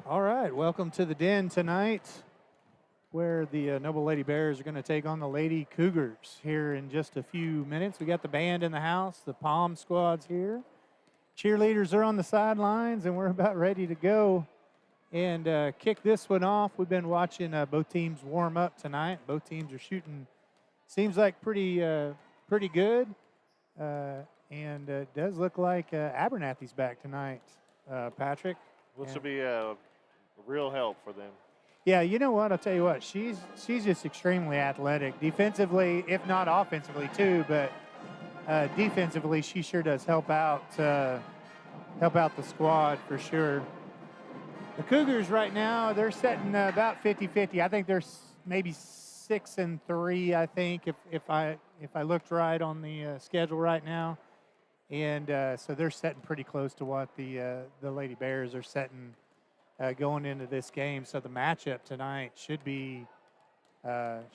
All right, welcome to the Den tonight, where the Noble Lady Bears are going to take on the Lady Cougars here in just a few minutes. We got the band in the house, the Palm Squad's here. Cheerleaders are on the sidelines, and we're about ready to go and kick this one off. We've been watching both teams warm up tonight. Both teams are shooting, seems like pretty good, and it does look like Abernathy's back tonight, Patrick. Which will be a real help for them. Yeah, you know what? I'll tell you what. She's just extremely athletic, defensively, if not offensively too. But defensively, she sure does help out the squad for sure. The Cougars right now, they're setting about 50-50. I think they're maybe 6-3. I think if I looked right on the schedule right now, and so they're setting pretty close to what the Lady Bears are setting going into this game. So the matchup tonight should be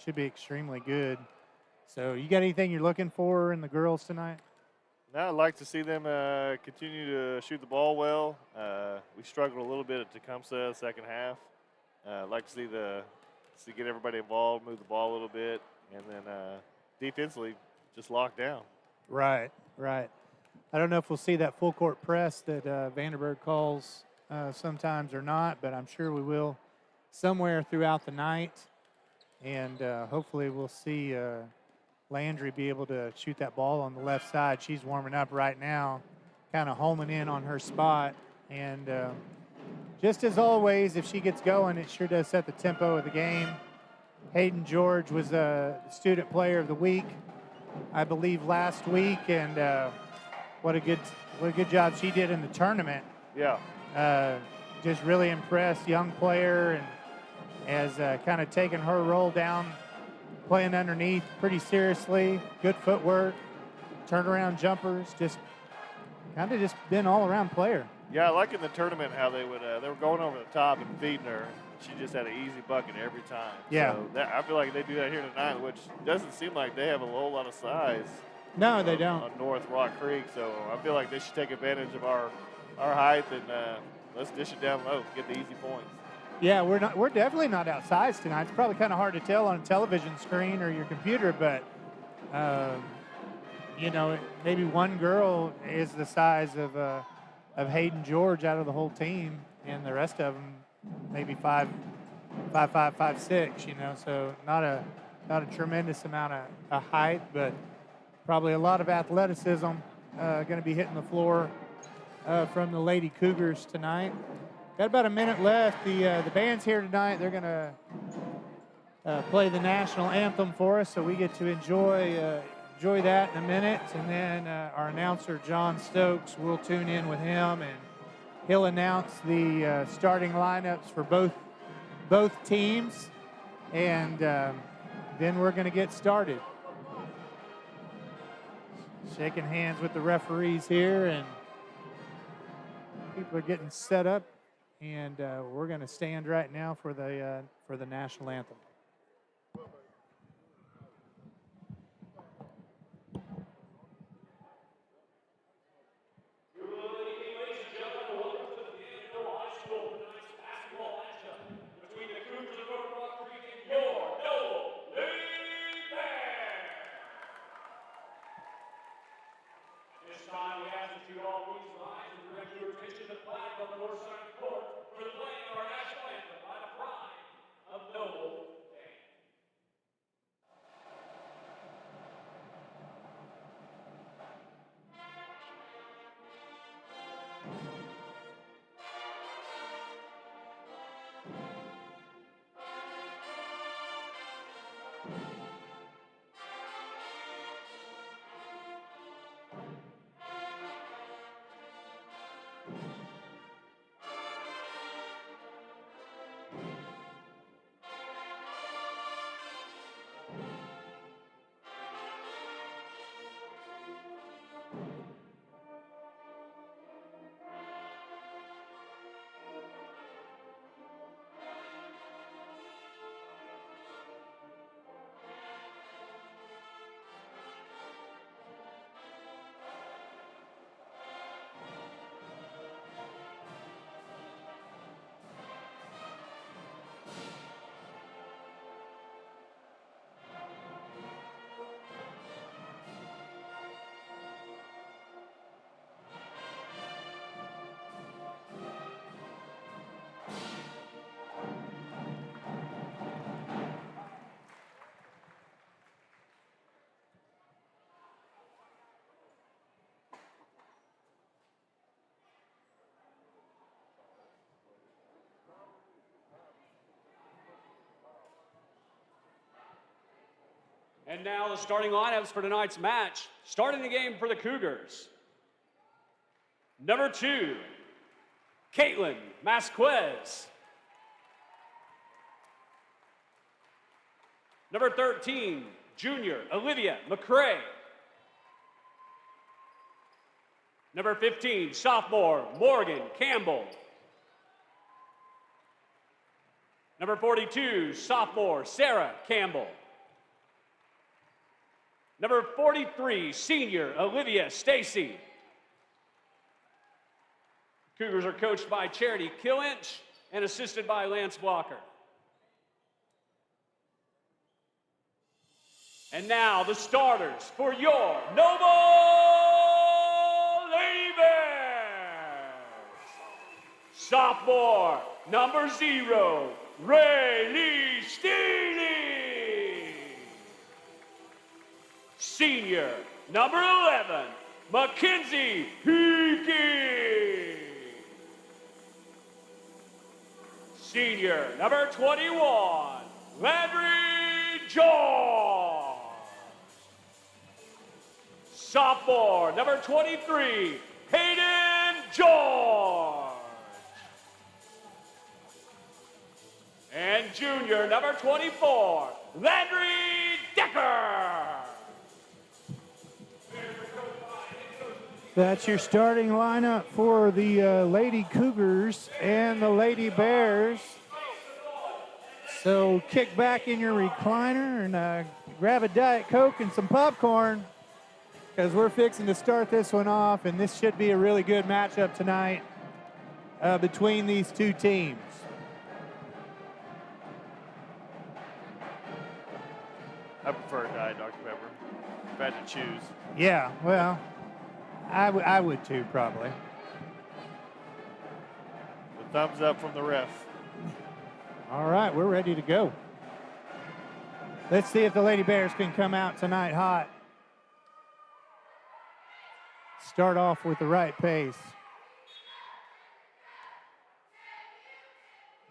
extremely good. So you got anything you're looking for in the girls tonight? Now I'd like to see them continue to shoot the ball well. We struggled a little bit at Tecumseh second half. I'd like to see get everybody involved, move the ball a little bit, and then defensively just lock down. Right. I don't know if we'll see that full court press that Vanderburg calls sometimes or not, but I'm sure we will somewhere throughout the night. And hopefully we'll see Landry be able to shoot that ball on the left side. She's warming up right now, kind of homing in on her spot. And just as always, if she gets going, it sure does set the tempo of the game. Hayden George was a student player of the week, I believe, last week. And what a good job she did in the tournament. Yeah. Just really impressed, young player, and has kind of taken her role down, playing underneath pretty seriously. Good footwork, turnaround jumpers, just been all-around player. Yeah, I like in the tournament how they were going over the top and feeding her. She just had an easy bucket every time. Yeah. So I feel like they do that here tonight, which doesn't seem like they have a whole lot of size. No, they don't. On North Rock Creek, so I feel like they should take advantage of our height and let's dish it down low, get the easy points. Yeah, we're definitely not outsized tonight. It's probably kind of hard to tell on a television screen or your computer, but maybe one girl is the size of Hayden George out of the whole team, and the rest of them maybe 5'5", 5'6", so not a tremendous amount of height, but probably a lot of athleticism going to be hitting the floor from the Lady Cougars tonight. Got about a minute left. The band's here tonight. They're going to play the national anthem for us, so we get to enjoy that in a minute. And then our announcer, John Stokes, we'll tune in with him, and he'll announce the starting lineups for both teams. And then we're going to get started. Shaking hands with the referees here, and people are getting set up, and we're going to stand right now for the national anthem. And now the starting lineups for tonight's match. Starting the game for the Cougars. Number 2, Caitlin Masquez. Number 13, junior Olivia McCray. Number 15, sophomore Morgan Campbell. Number 42, sophomore Sarah Campbell. Number 43, senior Olivia Stacy. Cougars are coached by Charity Killinch and assisted by Lance Walker. And now the starters for your Noble Lady Bears. Sophomore, number 0, Rayleigh Steely. Senior, number 11, Mackenzie Hickey. Senior, number 21, Landry George. Sophomore, number 23, Hayden George. And junior, number 24, Landry Decker. That's your starting lineup for the Lady Cougars and the Lady Bears. So kick back in your recliner and grab a Diet Coke and some popcorn, because we're fixing to start this one off, and this should be a really good matchup tonight between these two teams. I prefer Diet Dr. Pepper. If I had to choose. Yeah, well, I would too, probably. The thumbs up from the ref. All right, we're ready to go. Let's see if the Lady Bears can come out tonight hot. Start off with the right pace.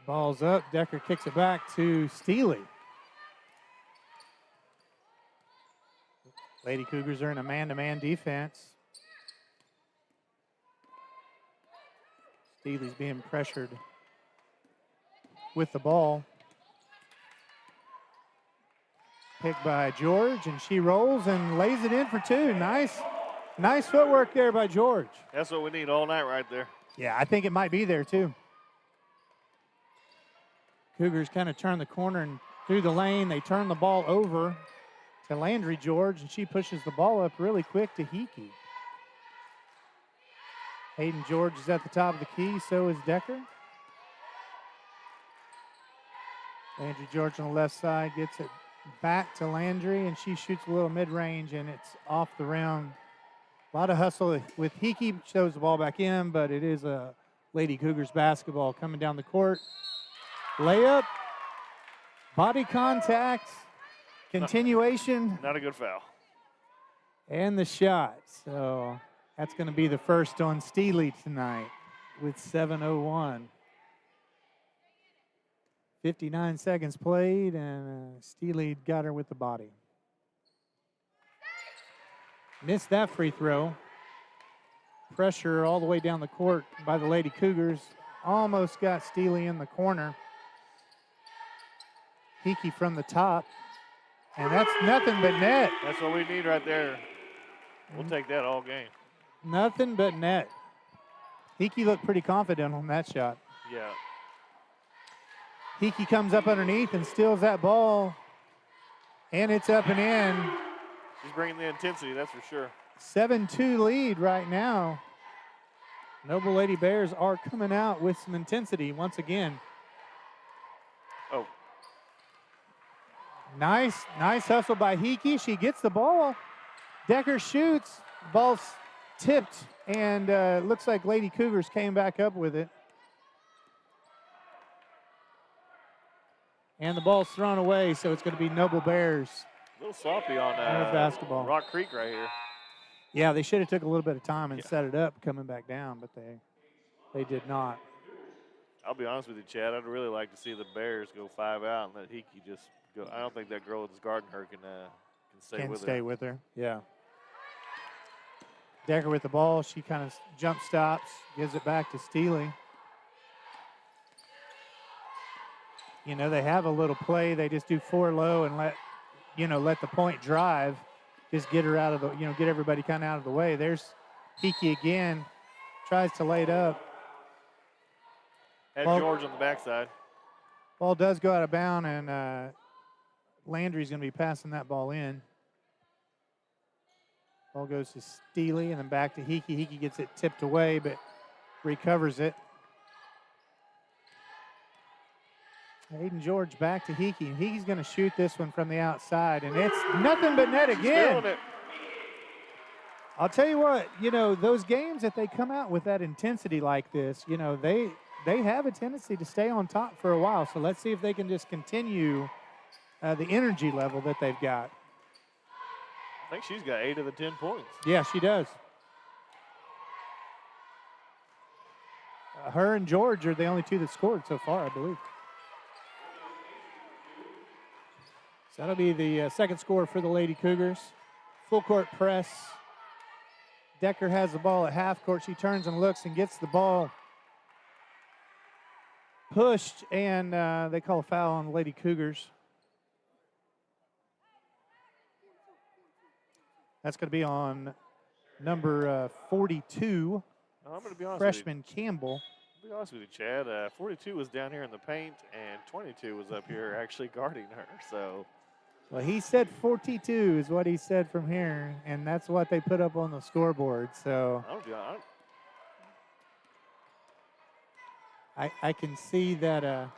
Ball's up. Decker kicks it back to Steely. Lady Cougars are in a man-to-man defense. Steely's being pressured with the ball. Picked by George, and she rolls and lays it in for 2. Nice footwork there by George. That's what we need all night right there. Yeah, I think it might be there too. Cougars kind of turn the corner and through the lane. They turn the ball over to Landry George, and she pushes the ball up really quick to Hickey. Hayden George is at the top of the key, so is Decker. Landry George on the left side gets it back to Landry, and she shoots a little mid-range, and it's off the rim. A lot of hustle with Hickey, shows the ball back in, but it is a Lady Cougars basketball coming down the court. Layup, body contact, continuation. Not a good foul. And the shot. So that's going to be the first on Steely tonight with 7:01. 59 seconds played, and Steely got her with the body. Missed that free throw. Pressure all the way down the court by the Lady Cougars. Almost got Steely in the corner. Hickey from the top. And that's nothing but net. That's what we need right there. We'll take that all game. Nothing but net. Hickey looked pretty confident on that shot. Yeah. Hickey comes up underneath and steals that ball. And it's up and in. She's bringing the intensity, that's for sure. 7-2 lead right now. Noble Lady Bears are coming out with some intensity once again. Oh. Nice hustle by Hickey. She gets the ball. Decker shoots. Ball's tipped, and looks like Lady Cougars came back up with it. And the ball's thrown away, so it's going to be Noble Bears. A little sloppy on basketball. Rock Creek right here. Yeah, they should have took a little bit of time and set it up coming back down, but they did not. I'll be honest with you, Chad. I'd really like to see the Bears go 5 out and let Hickey just go. I don't think that girl that's guarding her can stay Can with stay her. with her. Yeah. Decker with the ball. She kind of jump stops, gives it back to Steely. You know, they have a little play. They just do 4 low and let the point drive. Just get her out of the, get everybody kind of out of the way. There's Hickey again. Tries to lay it up. Had Ball- George on the backside. Ball does go out of bounds, and Landry's going to be passing that ball in. Ball goes to Steely and then back to Hickey. Hickey gets it tipped away, but recovers it. Hayden George back to Hickey, and Hickey's going to shoot this one from the outside, and it's nothing but net again. Feeling it. I'll tell you what, those games that they come out with that intensity like this, they have a tendency to stay on top for a while. So let's see if they can just continue the energy level that they've got. I think she's got 8 of the 10 points. Yeah, she does. Her and George are the only 2 that scored so far, I believe. So that'll be the second score for the Lady Cougars. Full court press. Decker has the ball at half court. She turns and looks and gets the ball pushed, and they call a foul on the Lady Cougars. That's going to be on number 42, I'm going to be honest freshman Campbell. with you. Be honest with you, Chad. 42 was down here in the paint, and 22 was up here actually guarding her. So Well, he said 42 is what he said from here, and that's what they put up on the scoreboard. So I'll be honest. I can see that. A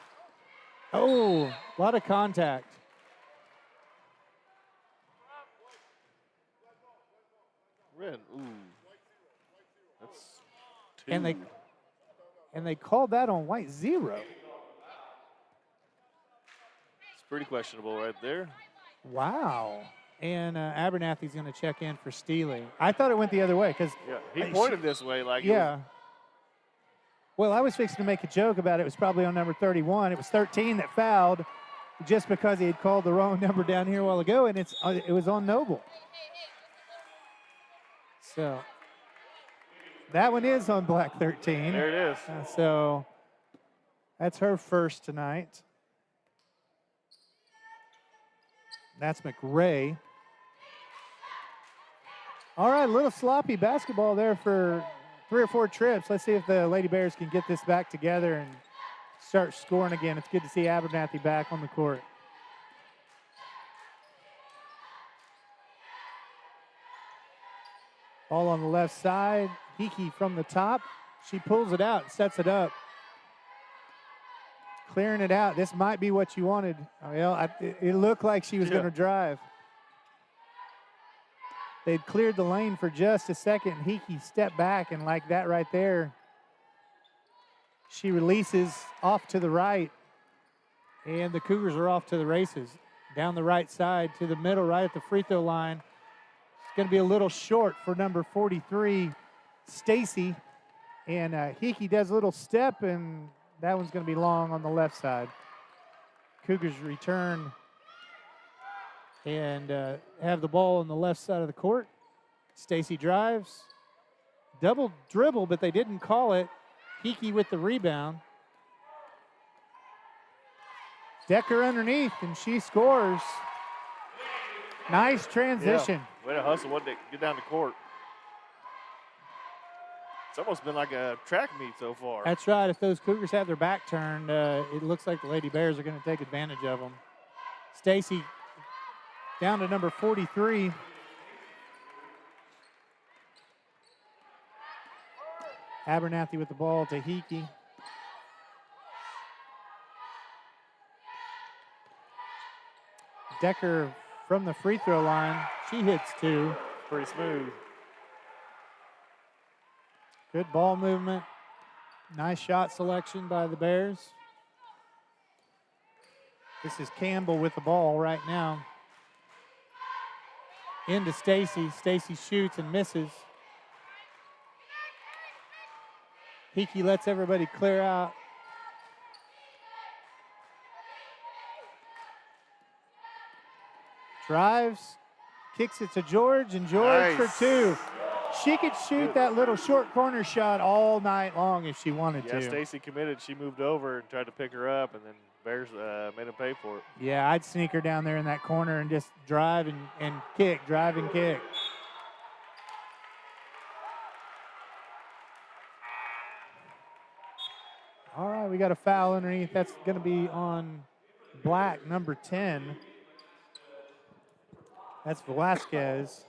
lot of contact. Red. Ooh. That's 2. And they called that on White 0. It's pretty questionable right there. Wow. And Abernathy's going to check in for Steely. I thought it went the other way because Yeah, he pointed this way like yeah. Well, I was fixing to make a joke about it. It was probably on number 31. It was 13 that fouled just because he had called the wrong number down here a while ago, and it was on Noble. So that one is on black 13. There it is. So that's her first tonight. That's McRae. All right, a little sloppy basketball there for 3 or 4 trips. Let's see if the Lady Bears can get this back together and start scoring again. It's good to see Abernathy back on the court. Ball on the left side. Hickey from the top. She pulls it out, sets it up. Clearing it out. This might be what you wanted. Well, it looked like she was going to drive. They'd cleared the lane for just a second. Hickey stepped back, and like that right there, she releases off to the right, and the Cougars are off to the races. Down the right side to the middle, right at the free throw line. It's going to be a little short for number 43, Stacy. And Hickey does a little step, and that one's going to be long on the left side. Cougars return and have the ball on the left side of the court. Stacy drives. Double dribble, but they didn't call it. Hickey with the rebound. Decker underneath, and she scores. Nice transition. Yeah. Way to hustle, wasn't it? Get down the court. It's almost been like a track meet so far. That's right. If those Cougars have their back turned, it looks like the Lady Bears are going to take advantage of them. Stacy down to number 43. Abernathy with the ball to Hickey. Decker from the free throw line. She hits 2. Pretty smooth. Good ball movement. Nice shot selection by the Bears. This is Campbell with the ball right now. Into Stacy. Stacy shoots and misses. Hickey lets everybody clear out. Drives, kicks it to George, and George Nice. for two. She could shoot that little short corner shot all night long if she wanted Yeah, to. Stacy committed. She moved over and tried to pick her up, and then Bears made him pay for it. Yeah, I'd sneak her down there in that corner and just drive and kick, drive and kick. All right, we got a foul underneath. That's going to be on Black, number 10. That's Velasquez.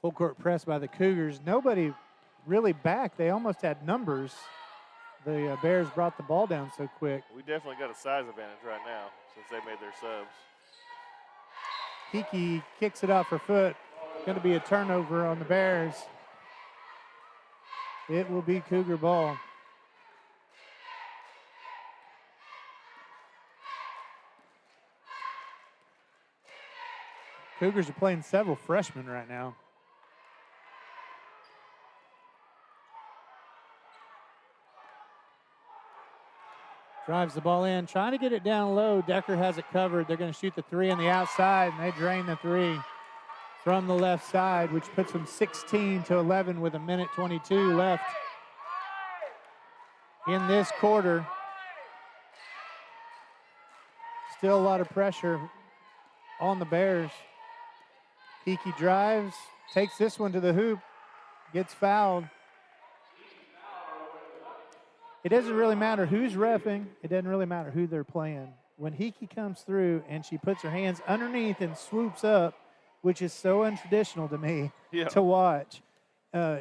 Full court press by the Cougars. Nobody really back. They almost had numbers. The Bears brought the ball down so quick. We definitely got a size advantage right now since they made their subs. Hickey kicks it off her foot. Going to be a turnover on the Bears. It will be Cougar ball. Cougars are playing several freshmen right now. Drives the ball in, trying to get it down low. Decker has it covered. They're going to shoot the three on the outside, and they drain the three from the left side, which puts them 16-11 with 1:22 left in this quarter. Still a lot of pressure on the Bears. Hickey drives, takes this one to the hoop, gets fouled. It doesn't really matter who's reffing. It doesn't really matter who they're playing. When Hickey comes through and she puts her hands underneath and swoops up, which is so untraditional to me to watch,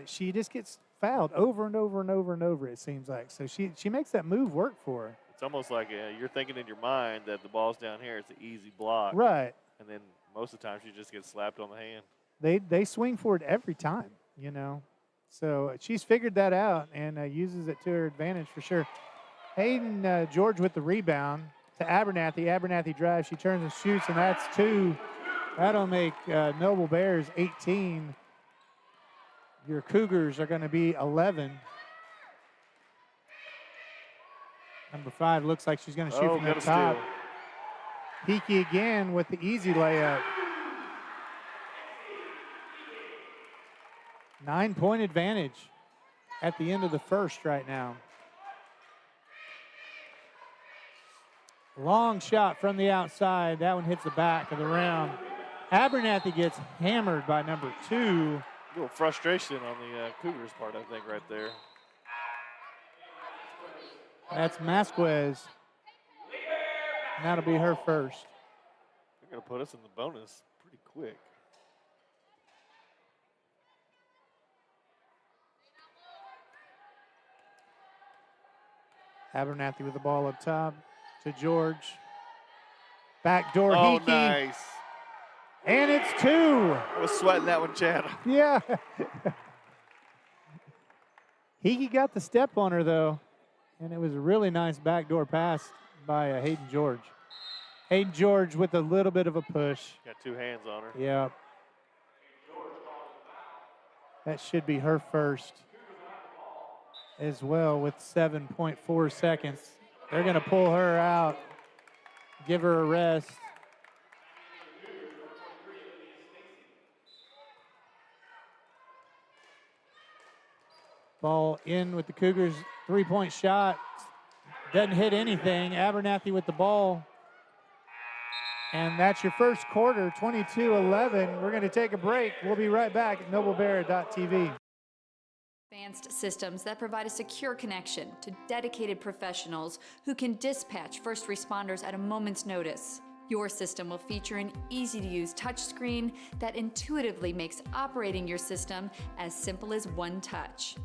she just gets fouled over and over and over and over, it seems like. So she makes that move work for her. It's almost like you're thinking in your mind that the ball's down here. It's an easy block. Right. And then most of the time she just gets slapped on the hand. They swing for it every time, you know. So she's figured that out and uses it to her advantage for sure. Hayden George with the rebound to Abernathy. Abernathy drives. She turns and shoots, and that's two. That'll make Noble Bears 18. Your Cougars are going to be 11. Number 5 looks like she's going to shoot from the top. Hickey again with the easy layup. 9-point advantage at the end of the first right now. Long shot from the outside. That one hits the back of the rim. Abernathy gets hammered by number 2. A little frustration on the Cougars' part, I think, right there. That's Masquez. And that'll be her first. They're going to put us in the bonus pretty quick. Abernathy with the ball up top to George. Backdoor Oh, Hickey. nice. And it's 2. I was sweating that one, Chad. Yeah. Hickey got the step on her, though. And it was a really nice backdoor pass by Hayden George. Hayden George with a little bit of a push. Got 2 hands on her. Yeah. That should be her first as well with 7.4 seconds. They're going to pull her out, give her a rest. Ball in with the Cougars. 3-point shot. Doesn't hit anything. Abernathy with the ball. And that's your first quarter, 22-11. We're going to take a break. We'll be right back at noblebear.tv. Advanced systems that provide a secure connection to dedicated professionals who can dispatch first responders at a moment's notice. Your system will feature an easy-to-use touchscreen that intuitively makes operating your system as simple as one touch.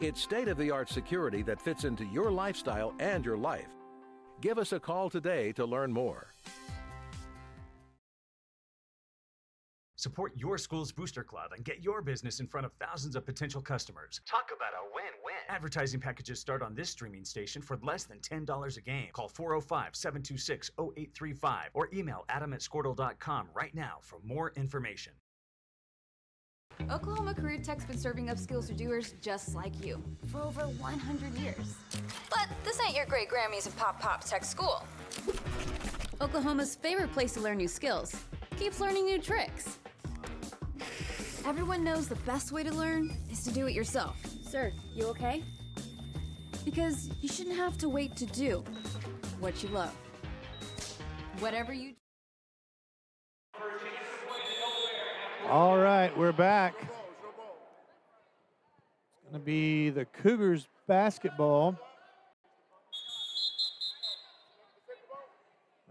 It's state-of-the-art security that fits into your lifestyle and your life. Give us a call today to learn more. Support your school's Booster Club and get your business in front of thousands of potential customers. Talk about a win-win. Advertising packages start on this streaming station for less than $10 a game. Call 405-726-0835 or email adam@squirtle.com right now for more information. Oklahoma Career Tech's been serving up skills to doers just like you for over 100 years. But this ain't your great Grammys of Pop Pop Tech School. Oklahoma's favorite place to learn new skills keeps learning new tricks. Everyone knows the best way to learn is to do it yourself. Sir, you okay? Because you shouldn't have to wait to do what you love. Whatever you do. All right, we're back. It's going to be the Cougars basketball.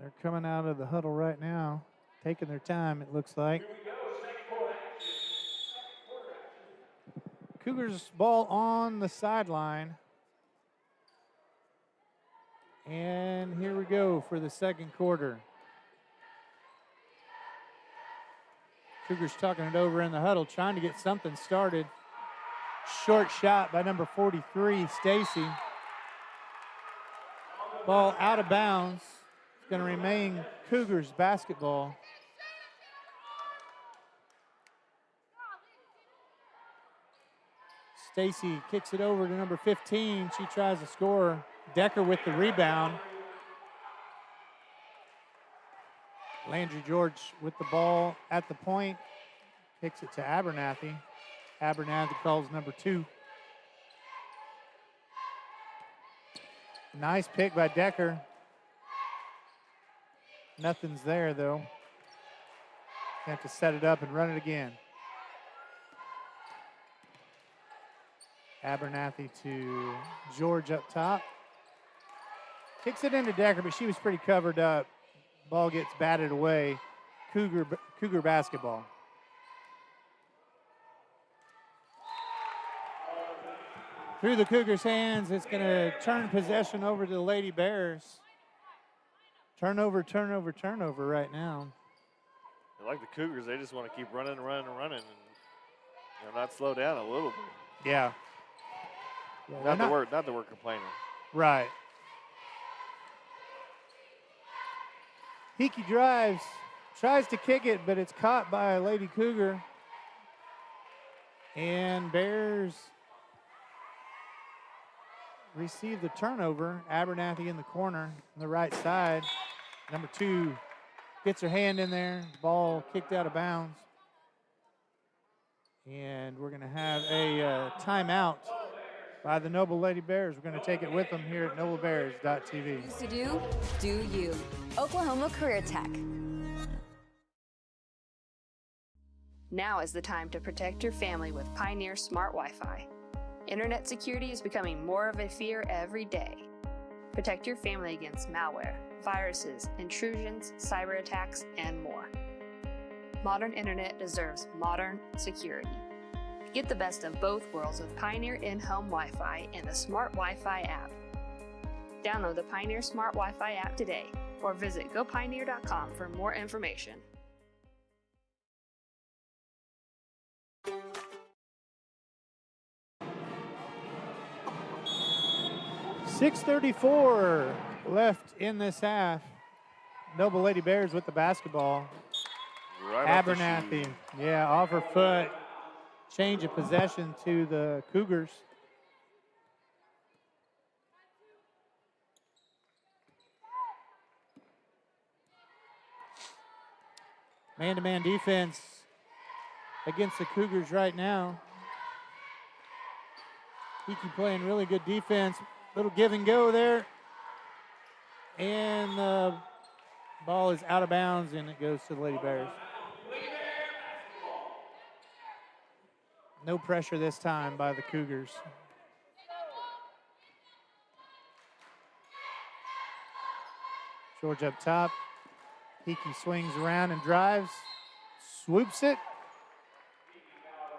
They're coming out of the huddle right now, taking their time, it looks like. Cougars ball on the sideline. And here we go for the second quarter. Cougars talking it over in the huddle, trying to get something started. Short shot by number 43, Stacy. Ball out of bounds. It's going to remain Cougars basketball. Stacy kicks it over to number 15. She tries to score. Decker with the rebound. Landry George with the ball at the point. Kicks it to Abernathy. Abernathy calls number 2. Nice pick by Decker. Nothing's there, though. Have to set it up and run it again. Abernathy to George up top. Kicks it into Decker, but she was pretty covered up. Ball gets batted away. Cougar basketball. Through the Cougars' hands, it's going to turn possession over to the Lady Bears. Turnover right now. Like the Cougars, they just want to keep running and not slow down a little bit. Yeah. Not that we're complaining. Right. Hickey drives, tries to kick it, but it's caught by a Lady Cougar. And Bears receive the turnover. Abernathy in the corner on the right side. Number 2 gets her hand in there. Ball kicked out of bounds. And we're going to have a timeout by the Noble Lady Bears. We're going to take it with them here at noblebears.tv. Things to do you. Oklahoma Career Tech. Now is the time to protect your family with Pioneer Smart Wi-Fi. Internet security is becoming more of a fear every day. Protect your family against malware, viruses, intrusions, cyber attacks, and more. Modern internet deserves modern security. Get the best of both worlds with Pioneer in-home Wi-Fi and the Smart Wi-Fi app. Download the Pioneer Smart Wi-Fi app today or visit gopioneer.com for more information. .634 left in this half. Noble Lady Bears with the basketball. Right Abernathy, off her foot. Change of possession to the Cougars. Man-to-man defense against the Cougars right now. Hickey playing really good defense. Little give and go there. And the ball is out of bounds, and it goes to the Lady Bears. No pressure this time by the Cougars. George up top. Hickey swings around and drives, swoops it.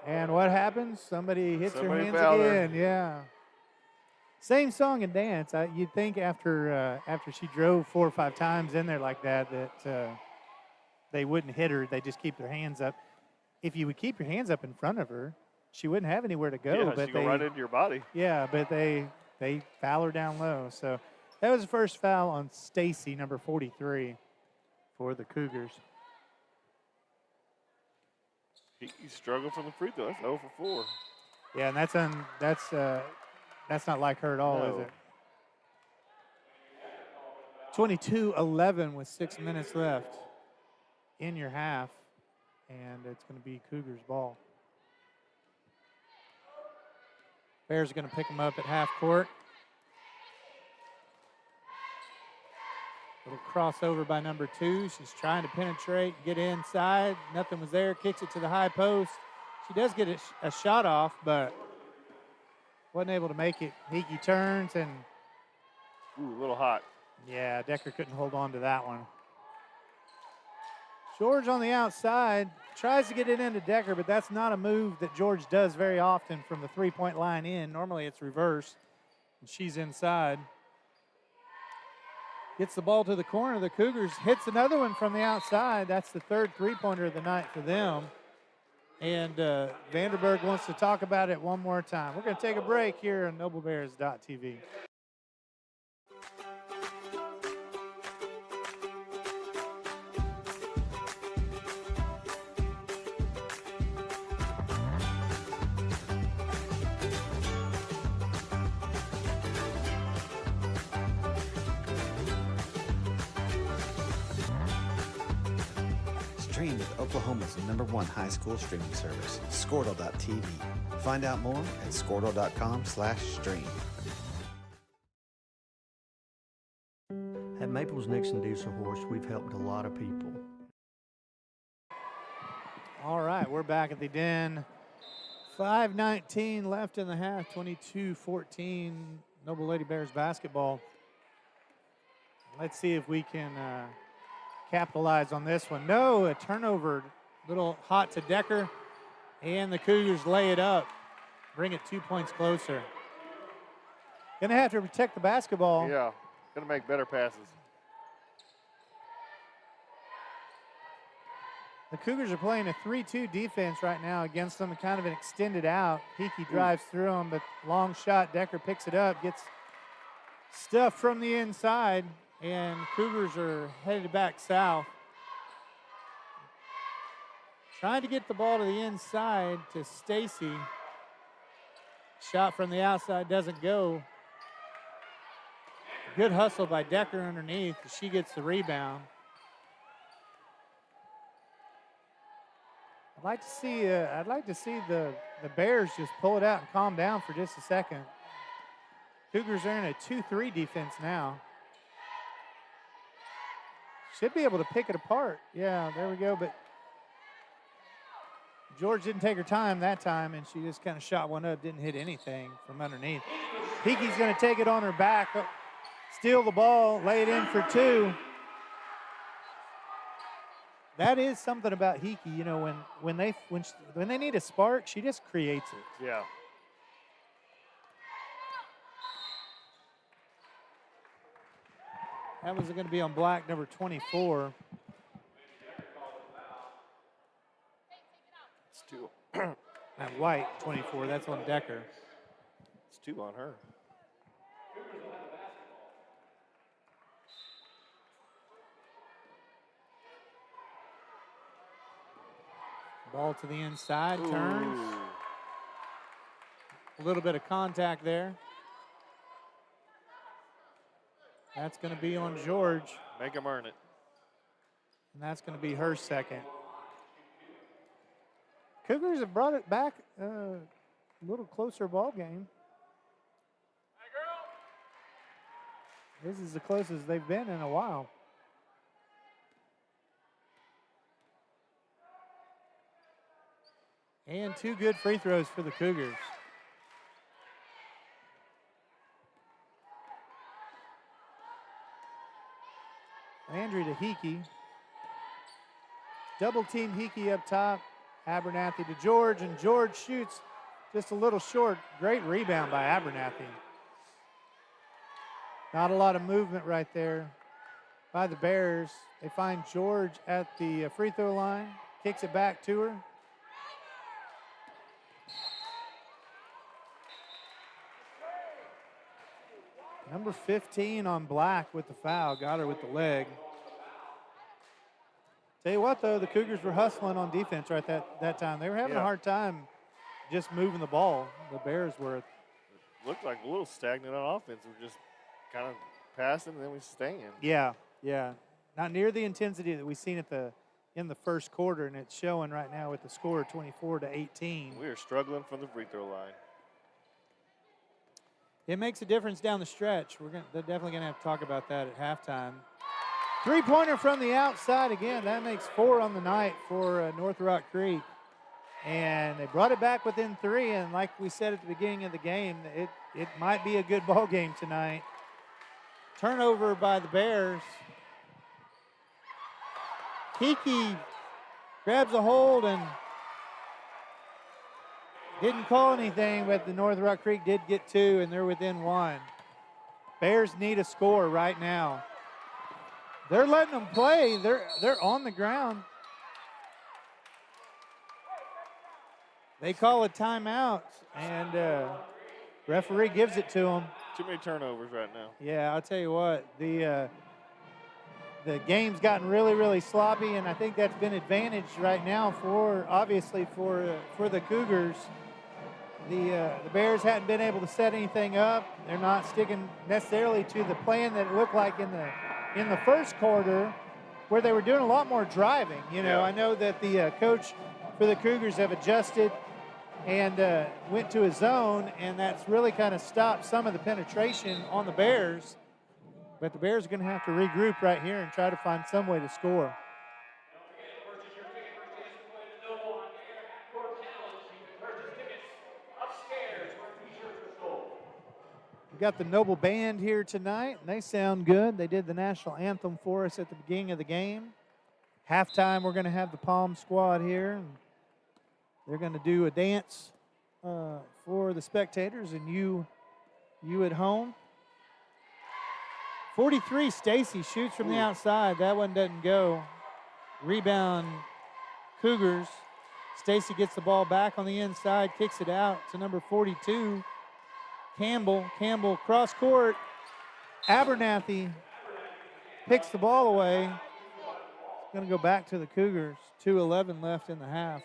And what happens? Somebody hits her hands again. Yeah. Same song and dance. You'd think after she drove 4 or 5 times in there like that they wouldn't hit her. They just keep their hands up. If you would keep your hands up in front of her, she wouldn't have anywhere to go. Yeah, but she go right into your body. Yeah, but they foul her down low. So that was the first foul on Stacy, number 43, for the Cougars. He struggled from the free throw. That's 0 for 4. Yeah, and that's not like her at all, No. is it? 22-11 with 6 minutes left in your half, and it's going to be Cougars ball. Bears are going to pick them up at half court. Little crossover by number 2. She's trying to penetrate, get inside. Nothing was there. Kicks it to the high post. She does get a shot off, but wasn't able to make it. Hickey turns, and Ooh, a little hot. yeah, Decker couldn't hold on to that one. George on the outside tries to get it into Decker, but that's not a move that George does very often from the three-point line in. Normally it's reverse, and she's inside. Gets the ball to the corner. The Cougars hits another one from the outside. That's the third three-pointer of the night for them. And Vanderburg wants to talk about it one more time. We're going to take a break here on NobleBears.tv. Stream with Oklahoma's #1 high school streaming service, Squirtle.tv. Find out more at squirtle.com/stream. At Maples Nixon Diesel Horse, we've helped a lot of people. All right, we're back at the Den. 5:19 left in the half, 22-14, Noble Lady Bears basketball. Let's see if we can capitalize on this one. No, a turnover, little hot to Decker, and the Cougars lay it up, bring it 2 points closer. Gonna have to protect the basketball. Yeah, gonna make better passes. The Cougars are playing a 3-2 defense right now against them, kind of an extended out. Hickey drives through them, but long shot. Decker picks it up, gets stuff from the inside, and Cougars are headed back south. Trying to get the ball to the inside to Stacy. Shot from the outside doesn't go. Good hustle by Decker underneath. She gets the rebound. I'd like to see the Bears just pull it out and calm down for just a second. Cougars are in a 2-3 defense now. Should be able to pick it apart. Yeah, there we go. But George didn't take her time that time, and she just kind of shot one up, didn't hit anything from underneath. Hickey's going to take it on her back, steal the ball, lay it in for 2. That is something about Hickey, you know, when they need a spark, she just creates it. Yeah. That was going to be on black, number 24. It's 2. And white, 24. That's on Decker. It's 2 on her. Ball to the inside, Ooh. turns. A little bit of contact there. That's going to be on George. Make him earn it. And that's going to be her second. Cougars have brought it back a little closer ball game. This is the closest they've been in a while. And 2 good free throws for the Cougars. Landry to Hickey. Double team Hickey up top. Abernathy to George, and George shoots just a little short. Great rebound by Abernathy. Not a lot of movement right there by the Bears. They find George at the free throw line, kicks it back to her. Number 15 on black with the foul, got her with the leg. Tell you what, though, the Cougars were hustling on defense right that time. They were having a hard time just moving the ball. The Bears were. Looked like a little stagnant on offense. We're just kind of passing, and then we staying. Yeah. Not near the intensity that we've seen in the first quarter, and it's showing right now with the score 24-18. We are struggling from the free throw line. It makes a difference down the stretch. They're definitely going to have to talk about that at halftime. Three-pointer from the outside again. That makes 4 on the night for North Rock Creek. And they brought it back within 3, and like we said at the beginning of the game, it might be a good ball game tonight. Turnover by the Bears. Kiki grabs a hold and didn't call anything, but the North Rock Creek did get 2, and they're within 1. Bears need a score right now. They're letting them play. They're on the ground. They call a timeout, and referee gives it to them. Too many turnovers right now. Yeah, I'll tell you what. The game's gotten really, really sloppy, and I think that's been advantaged right now for the Cougars. The Bears hadn't been able to set anything up. They're not sticking necessarily to the plan that it looked like in the first quarter, where they were doing a lot more driving. I know that the coach for the Cougars have adjusted and went to a zone, and that's really kind of stopped some of the penetration on the Bears. But the Bears are going to have to regroup right here and try to find some way to score. We've got the Noble Band here tonight, and they sound good. They did the national anthem for us at the beginning of the game. Halftime, we're going to have the Palm Squad here. And they're going to do a dance for the spectators and you at home. 43, Stacy shoots from the outside. That one doesn't go. Rebound, Cougars. Stacy gets the ball back on the inside, kicks it out to number 42, Campbell. Campbell cross court. Abernathy picks the ball away. It's going to go back to the Cougars. 2:11 left in the half.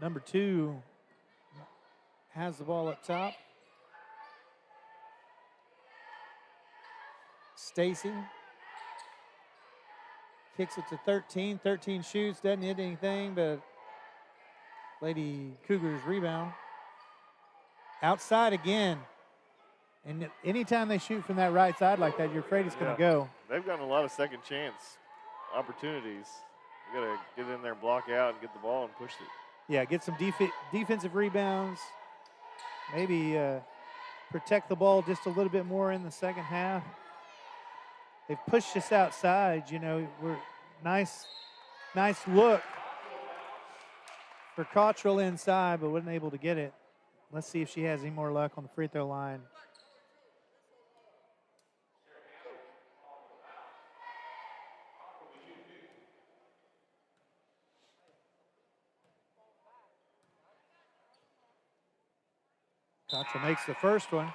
Number 2 has the ball up top. Stacy kicks it to 13. 13 shoots, doesn't hit anything, but Lady Cougars rebound. Outside again. And anytime they shoot from that right side like that, you're afraid it's going to go. They've gotten a lot of second chance opportunities. You got to get in there and block out and get the ball and push it. Yeah, get some defensive rebounds. Maybe protect the ball just a little bit more in the second half. They've pushed us outside, we're nice look for Cottrell inside, but wasn't able to get it. Let's see if she has any more luck on the free throw line. Cottrell makes the first one.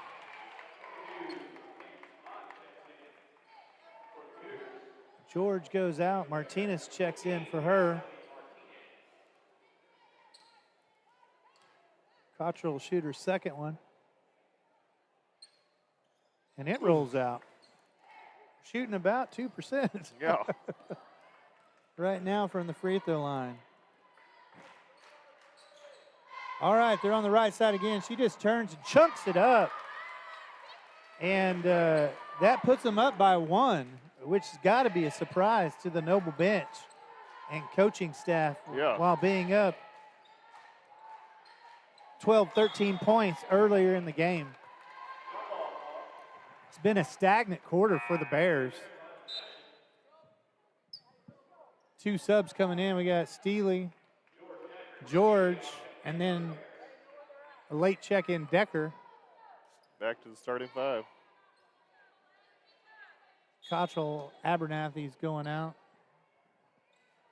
George goes out. Martinez checks in for her. Cottrell will shoot her second one. And it rolls out. Shooting about 2%. Yeah. Right now from the free throw line. All right, they're on the right side again. She just turns and chunks it up. And that puts them up by 1, which has got to be a surprise to the Noble bench and coaching staff while being up 12, 13 points earlier in the game. It's been a stagnant quarter for the Bears. 2 subs coming in. We got Steely, George, and then a late check-in, Decker. Back to the starting 5. Cottrell, Abernathy's going out.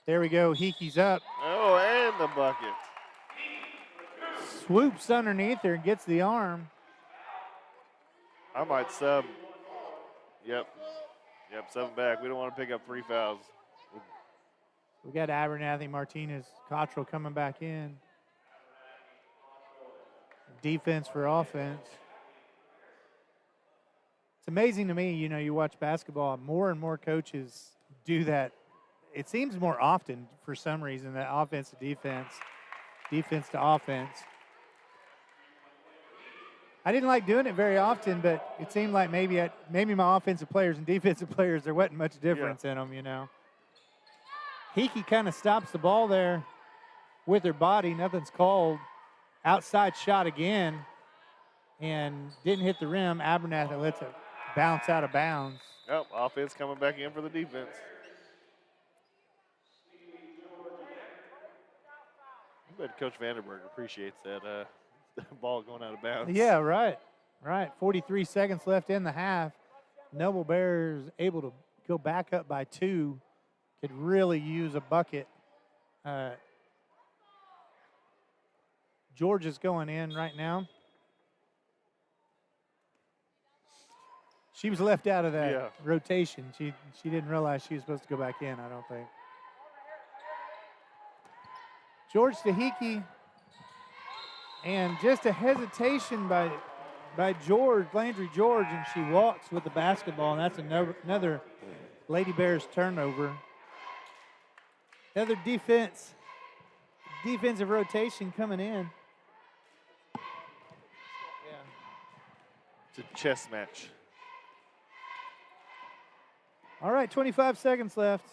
There we go. Hickey's up. Oh, and the bucket. Swoops underneath her and gets the arm. I might sub. Yep. Yep, 7 back. We don't want to pick up 3 fouls. We got Abernathy, Martinez, Cottrell coming back in. Defense for offense. It's amazing to me, you watch basketball, more and more coaches do that. It seems more often for some reason, that offense to defense, defense to offense. I didn't like doing it very often, but it seemed like maybe my offensive players and defensive players, there wasn't much difference in them, Hickey kind of stops the ball there with her body. Nothing's called. Outside shot again, and didn't hit the rim. Abernathy lets it bounce out of bounds. Yep, offense coming back in for the defense. I bet Coach Vandenberg appreciates that ball going out of bounds. Yeah, right. 43 seconds left in the half. Noble Bears able to go back up by 2. Could really use a bucket. George is going in right now. She was left out of that rotation. She didn't realize she was supposed to go back in, I don't think. George to Hickey. And just a hesitation by George, Landry George, and she walks with the basketball, and that's another Lady Bears turnover. Another defensive rotation coming in. It's a chess match. All right, 25 seconds left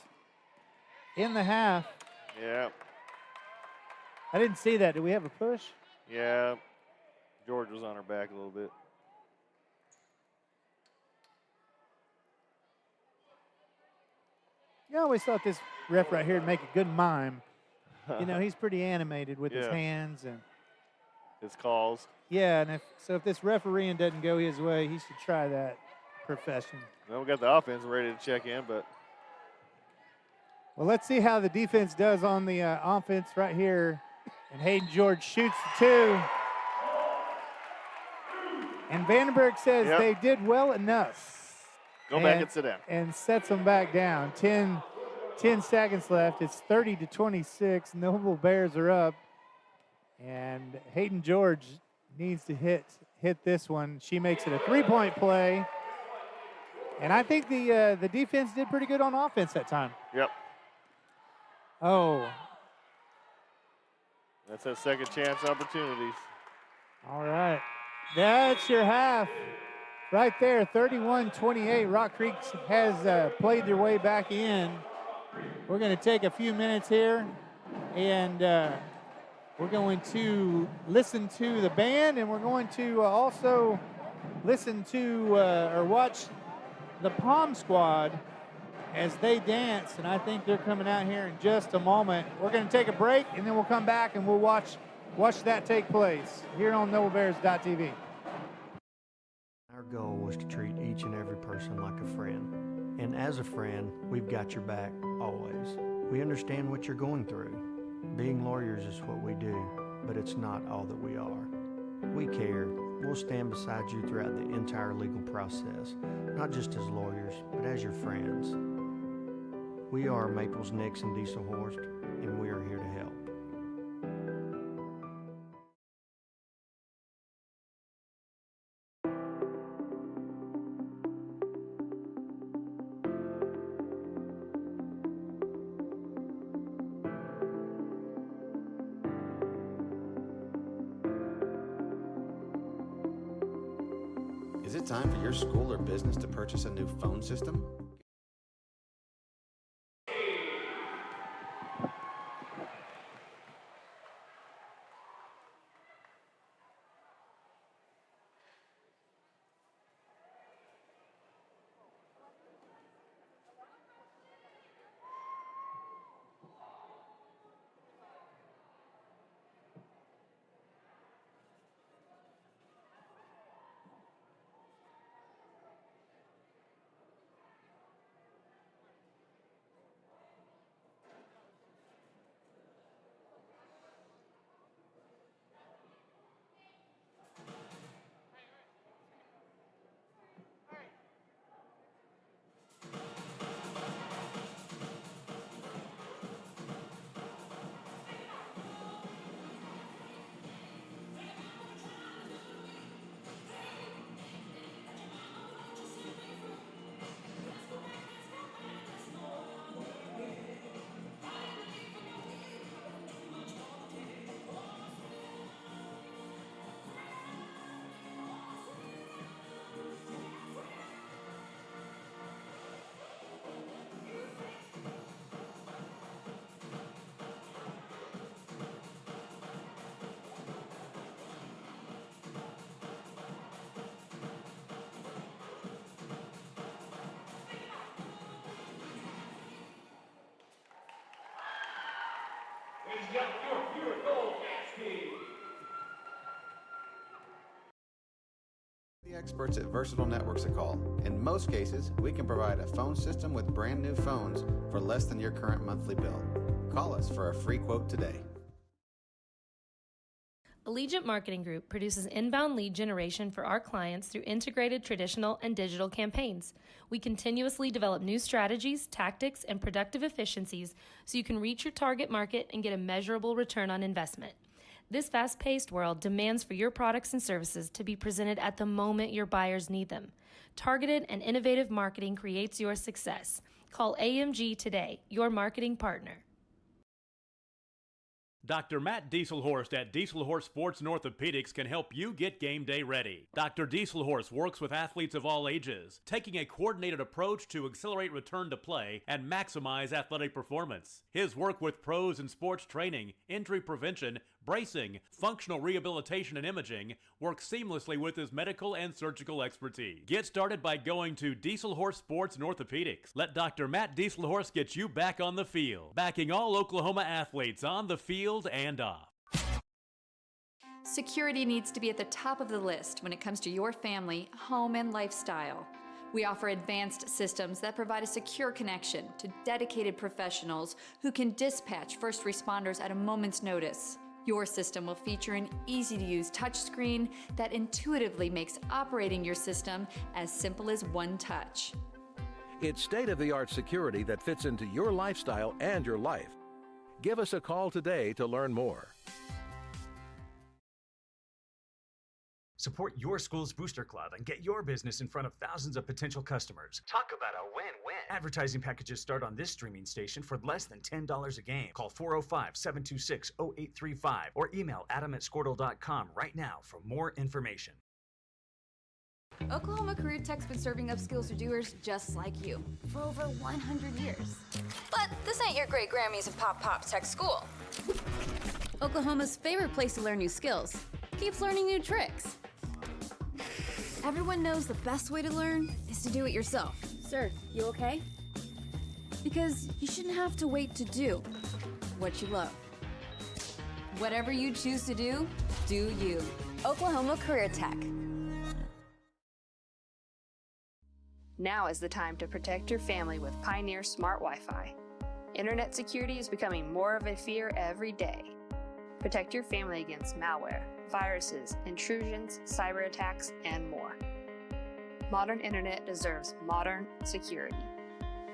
in the half. Yeah. I didn't see that. Do we have a push? Yeah. George was on her back a little bit. I always thought this ref right here would make a good mime. He's pretty animated with his hands and his calls. Yeah, and if this refereeing doesn't go his way, he should try that profession. Well, we got the offense ready to check in, but. Well, let's see how the defense does on the offense right here. And Hayden George shoots the 2. And Vandenberg says they did well enough. Go back and sit down. And sets them back down. 10 seconds left. It's 30-26. Noble Bears are up. And Hayden George needs to hit this one. She makes it a 3-point play. And I think the defense did pretty good on offense that time. Yep. Oh. That's that second chance opportunities. All right. That's your half. Right there, 31-28. Rock Creek has played their way back in. We're going to take a few minutes here, and we're going to listen to the band, and we're going to also listen to or watch the Palm Squad as they dance, and I think they're coming out here in just a moment. We're going to take a break, and then we'll come back and we'll watch that take place here on NobleBears.tv. Our goal was to treat each and every person like a friend. And as a friend, we've got your back always. We understand what you're going through. Being lawyers is what we do, but it's not all that we are. We care. We'll stand beside you throughout the entire legal process, not just as lawyers, but as your friends. We are Maples, Nix, and Diesel Horst, and we are here to help. Is it time for your school or business to purchase a new phone system? The experts at Versatile Networks a call. In most cases, we can provide a phone system with brand new phones for less than your current monthly bill. Call us for a free quote today. Allegiant Marketing Group produces inbound lead generation for our clients through integrated traditional and digital campaigns. We continuously develop new strategies, tactics, and productive efficiencies so you can reach your target market and get a measurable return on investment. This fast-paced world demands for your products and services to be presented at the moment your buyers need them. Targeted and innovative marketing creates your success. Call AMG today, your marketing partner. Dr. Matt Dieselhorst at Dieselhorst Sports and Orthopedics can help you get game day ready. Dr. Dieselhorst works with athletes of all ages, taking a coordinated approach to accelerate return to play and maximize athletic performance. His work with pros in sports training, injury prevention, bracing, functional rehabilitation, and imaging works seamlessly with his medical and surgical expertise. Get started by going to Dieselhorst Sports and Orthopedics. Let Dr. Matt Dieselhorst get you back on the field, backing all Oklahoma athletes on the field and off. Security needs to be at the top of the list when it comes to your family, home, and lifestyle. We offer advanced systems that provide a secure connection to dedicated professionals who can dispatch first responders at a moment's notice. Your system will feature an easy-to-use touchscreen that intuitively makes operating your system as simple as one touch. It's state-of-the-art security that fits into your lifestyle and your life. Give us a call today to learn more. Support your school's Booster Club and get your business in front of thousands of potential customers. Talk about a win-win. Advertising packages start on this streaming station for less than $10 a game. Call 405-726-0835 or email adam@squirtle.com right now for more information. Oklahoma Career Tech's been serving up skills to doers just like you for over 100 years. But this ain't your great Grammys of Pop Tech School. Oklahoma's favorite place to learn new skills keeps learning new tricks. Everyone knows the best way to learn is to do it yourself. Sir, you okay? Because you shouldn't have to wait to do what you love. Whatever you choose to do, do you. Oklahoma Career Tech. Now is the time to protect your family with Pioneer Smart Wi-Fi. Internet security is becoming more of a fear every day. Protect your family against malware, viruses, intrusions, cyber attacks, and more. Modern internet deserves modern security.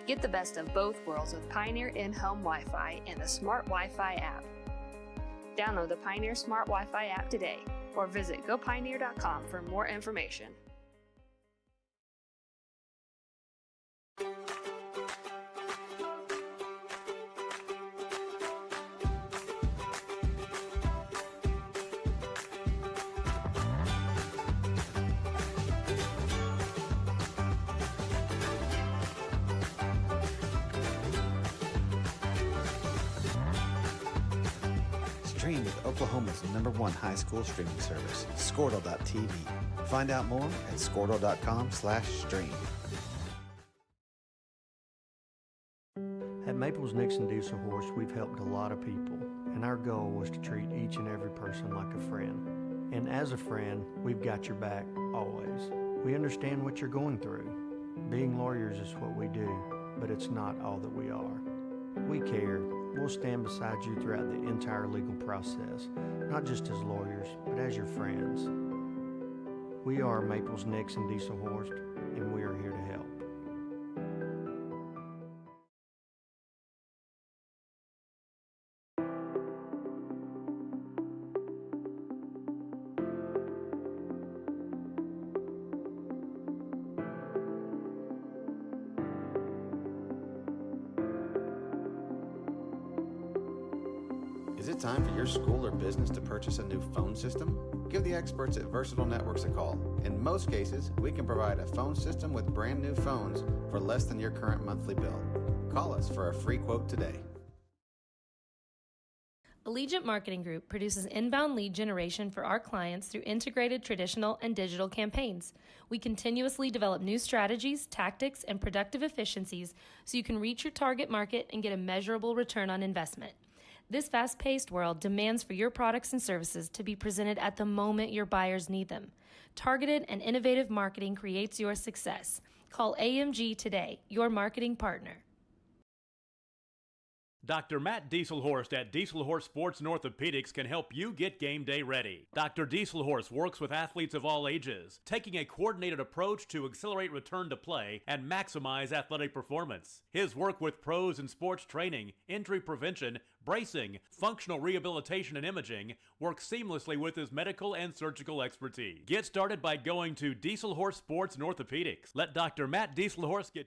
Get the best of both worlds with Pioneer in-home Wi-Fi and the Smart Wi-Fi app. Download the Pioneer Smart Wi-Fi app today or visit gopioneer.com for more information. Stream with Oklahoma's #1 high school streaming service, Squirtle.tv. Find out more at squirtle.com/stream. At Maples Nixon Dieselhorst, we've helped a lot of people, and our goal was to treat each and every person like a friend. And as a friend, we've got your back always. We understand what you're going through. Being lawyers is what we do, but it's not all that we are. We care. We'll stand beside you throughout the entire legal process, not just as lawyers, but as your friends. We are Maples Nixon Dieselhorst, and we are here to help. Is it time for your school or business to purchase a new phone system? Give the experts at Versatile Networks a call. In most cases, we can provide a phone system with brand new phones for less than your current monthly bill. Call us for a free quote today. Allegiant Marketing Group produces inbound lead generation for our clients through integrated traditional and digital campaigns. We continuously develop new strategies, tactics, and productive efficiencies so you can reach your target market and get a measurable return on investment. This fast-paced world demands for your products and services to be presented at the moment your buyers need them. Targeted and innovative marketing creates your success. Call AMG today, your marketing partner. Dr. Matt Dieselhorst at Dieselhorst Sports and Orthopedics can help you get game day ready. Dr. Dieselhorst works with athletes of all ages, taking a coordinated approach to accelerate return to play and maximize athletic performance. His work with pros in sports training, injury prevention, bracing, functional rehabilitation, and imaging works seamlessly with his medical and surgical expertise. Get started by going to Dieselhorst Sports and Orthopedics. Let Dr. Matt Dieselhorst get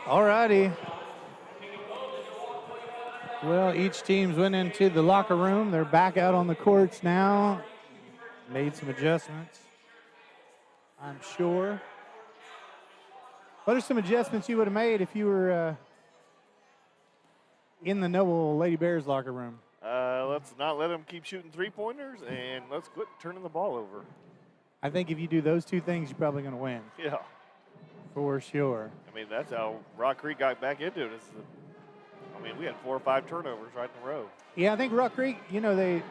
All righty. Well, each team's went into the locker room. They're back out on the courts now. Made some adjustments, I'm sure. What are some adjustments you would have made if you were in the Noble Lady Bears locker room? Let's not let them keep shooting three-pointers, and let's quit turning the ball over. I think if you do those two things, you're probably going to win. Yeah. For sure. I mean, that's how Rock Creek got back into it. We had 4 or 5 turnovers right in a row. Yeah, I think Rock Creek, they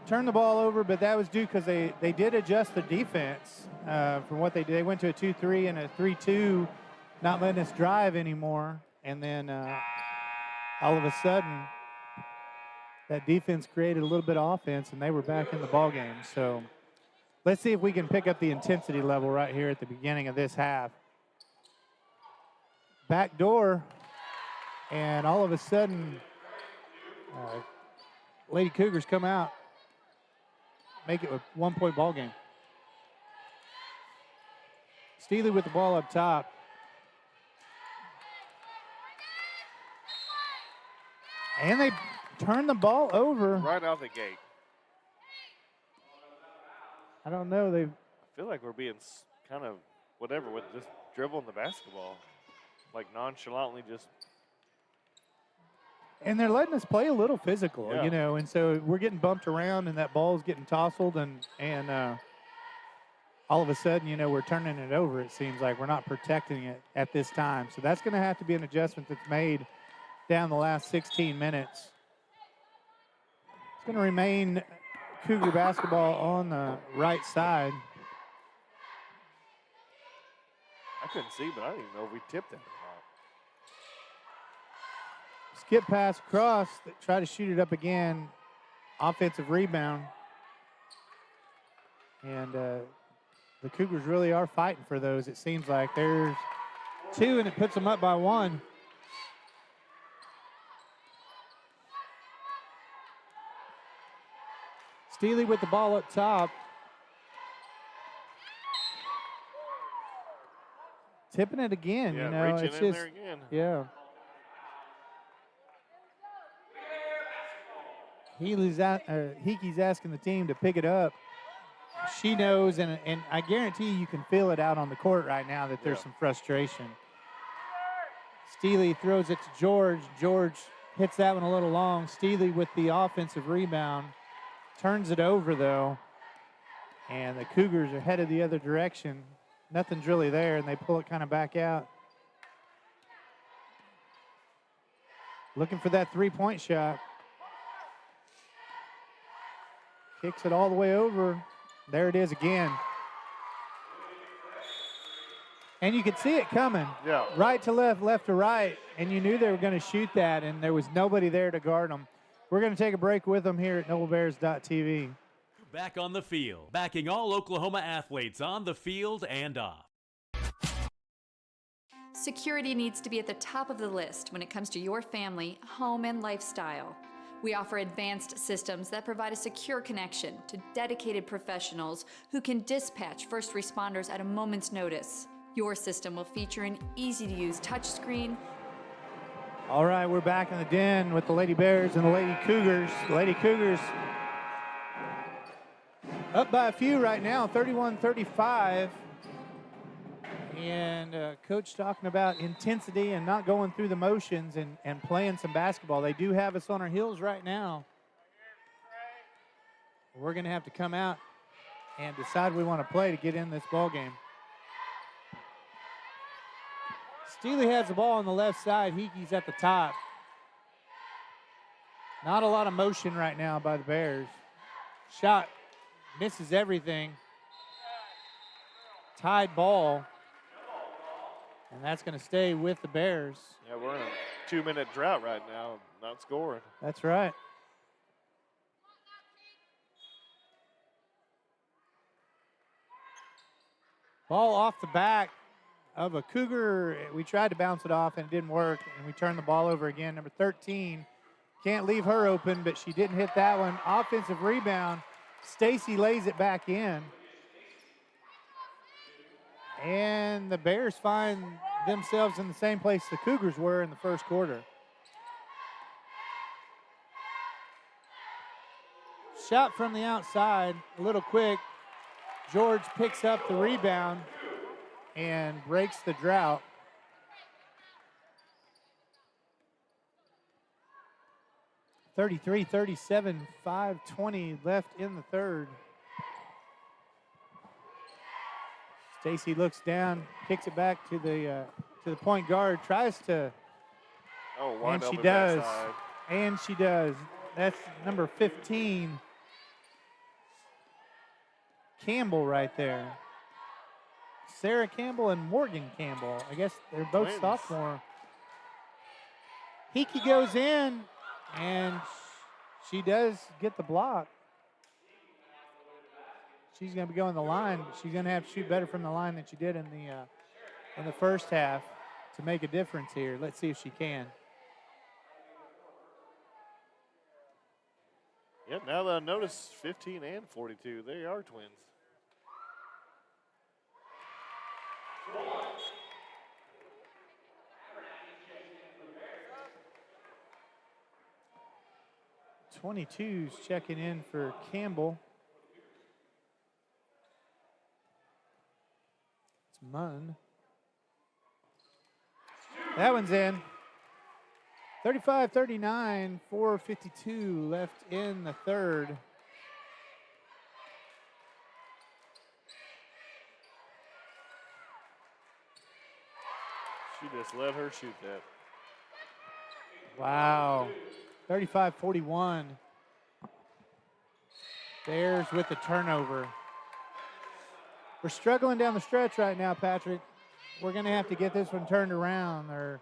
turned the ball over, but that was due because they did adjust the defense from what they did. They went to a 2-3 and a 3-2, not letting us drive anymore. And then all of a sudden, that defense created a little bit of offense, and they were back in the ball game. So let's see if we can pick up the intensity level right here at the beginning of this half. Back door, and all of a sudden, Lady Cougars come out, make it a 1-point ball game. Steely with the ball up top. And they turn the ball over. Right out the gate. I don't know. I feel like we're being kind of whatever with just dribbling the basketball. Like nonchalantly just. And they're letting us play a little physical, Yeah. and so we're getting bumped around and that ball's getting tousled and all of a sudden, we're turning it over, it seems like. We're not protecting it at this time. So that's going to have to be an adjustment that's made down the last 16 minutes. It's going to remain Cougar basketball on the right side. I couldn't see, but I didn't even know if we tipped it or not. Skip pass across, try to shoot it up again. Offensive rebound. And the Cougars really are fighting for those, it seems like. There's 2, and it puts them up by 1. Steely with the ball up top. Tipping it again, Yeah, reaching it's in just, there again. Yeah. Hickey's asking the team to pick it up. She knows, and I guarantee you can feel it out on the court right now that there's some frustration. Steely throws it to George. George hits that one a little long. Steely with the offensive rebound. Turns it over, though. And the Cougars are headed the other direction. Nothing's really there, and they pull it kind of back out. Looking for that three-point shot. Kicks it all the way over. There it is again. And you could see it coming. Yeah. Right to left, left to right. And you knew they were going to shoot that, and there was nobody there to guard them. We're going to take a break with them here at NobleBears.tv. Back on the field, backing all Oklahoma athletes on the field and off. security needs to be at the top of the list when it comes to your family, home, and lifestyle. We offer advanced systems that provide a secure connection to dedicated professionals who can dispatch first responders at a moment's notice. Your system will feature an easy-to-use touchscreen. All right, we're back in the den with the Lady Bears and the Lady Cougars. The Lady Cougars up by a few right now, 31-35. And Coach talking about intensity and not going through the motions and playing some basketball. They do have us on our heels right now. We're going to have to come out and decide we want to play to get in this ball game. Steely has the ball on the left side. Hickey's at the top. Not a lot of motion right now by the Bears. Shot misses everything. Tied ball. And that's going to stay with the Bears. Yeah, we're in a 2-minute drought right now, not scoring. That's right. Ball off the back of a Cougar. We tried to bounce it off and it didn't work, and we turned the ball over again. Number 13, can't leave her open, but she didn't hit that one. Offensive rebound. Stacy lays it back in. And the Bears find themselves in the same place the Cougars were in the first quarter. Shot from the outside, a little quick. George picks up the rebound and breaks the drought. (33-37), 5:20 left in the third. Stacy looks down, kicks it back to the point guard, tries to, and she does. And she does. That's number 15, Campbell right there. Sarah Campbell and Morgan Campbell. I guess they're both sophomore. Hickey goes in, and she does get the block. She's going to be going the line, but she's going to have to shoot better from the line than she did in the first half to make a difference here. Let's see if she can. Yep, now that I notice 15 and 42, they are twins. '22's checking in for Campbell. It's Munn. That one's in. 35-39, 4:52 left in the third. She just let her shoot that. Wow. 35-41. Bears with the turnover. We're struggling down the stretch right now, Patrick. We're going to have to get this one turned around, or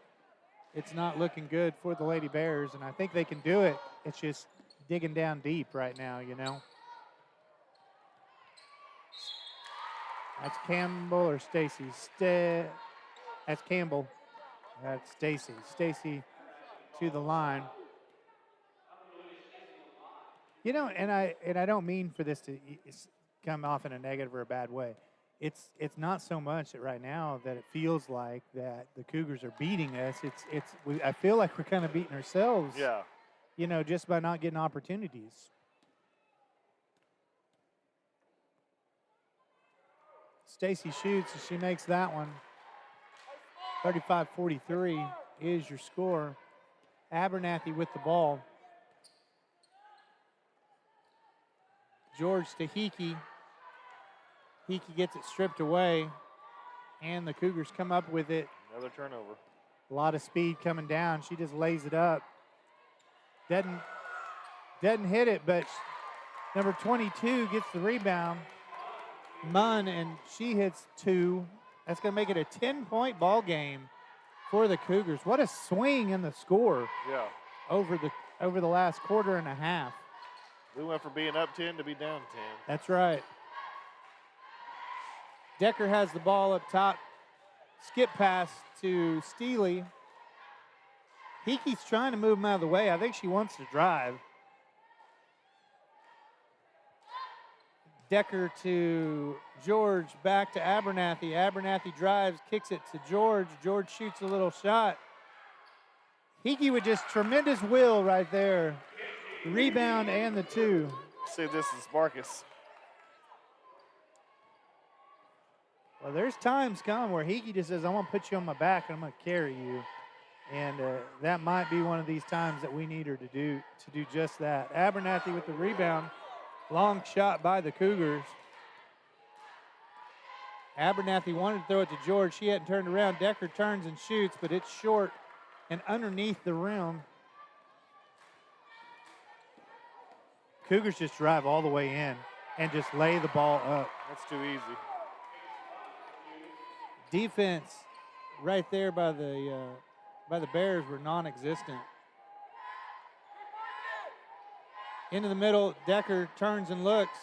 it's not looking good for the Lady Bears, and I think they can do it. It's just digging down deep right now, you know. That's Campbell or Stacy. That's Campbell. That's Stacy. Stacy to the line. You know, and I don't mean for this to come off in a negative or a bad way. It's not so much that right now that it feels like that the Cougars are beating us. I feel like we're kind of beating ourselves. Yeah. You know, just by not getting opportunities. Stacy shoots and she makes that one. 35-43 is your score. Abernathy with the ball. George to Hickey. Hickey gets it stripped away, and the Cougars come up with it. Another turnover. A lot of speed coming down. She just lays it up. Doesn't hit it, but number 22 gets the rebound. Munn, and she hits two. That's going to make it a 10-point ball game for the Cougars. What a swing in the score. Yeah. Over the last quarter and a half. We went from being up 10 to be down 10. That's right. Decker has the ball up top skip pass to Steely. Hickey's trying to move him out of the way. I think she wants to drive. Decker to George, back to Abernathy. Abernathy drives, kicks it to George. George shoots a little shot. Hickey with just tremendous will right there. The rebound and the two. See, this is Marcus. Well, there's times come where Hickey just says, I'm going to put you on my back and I'm going to carry you. And that might be one of these times that we need her to do just that. Abernathy with the rebound. Long shot by the Cougars. Abernathy wanted to throw it to George. She hadn't turned around. Decker turns and shoots, but it's short and underneath the rim. Cougars just drive all the way in and just lay the ball up. That's too easy. Defense right there by the Bears were non-existent. Into the middle, Decker turns and looks.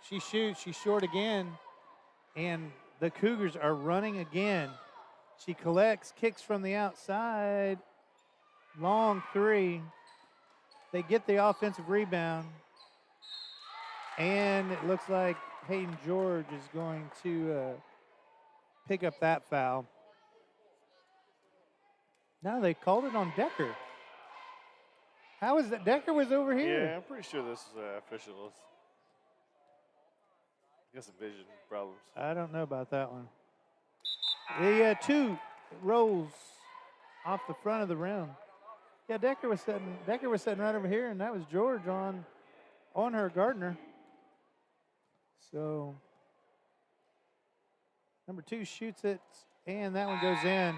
She shoots, she's short again, and the Cougars are running again. She collects, kicks from the outside, long three. They get the offensive rebound, and it looks like Hayden George is going to pick up that foul. No, they called it on Decker. How is that? Decker was over here. Yeah, I'm pretty sure this is official. Got some vision problems. I don't know about that one. The two rolls off the front of the rim. Yeah, Decker was sitting right over here, and that was George on her Gardner. So number 2 shoots it, and that one goes in.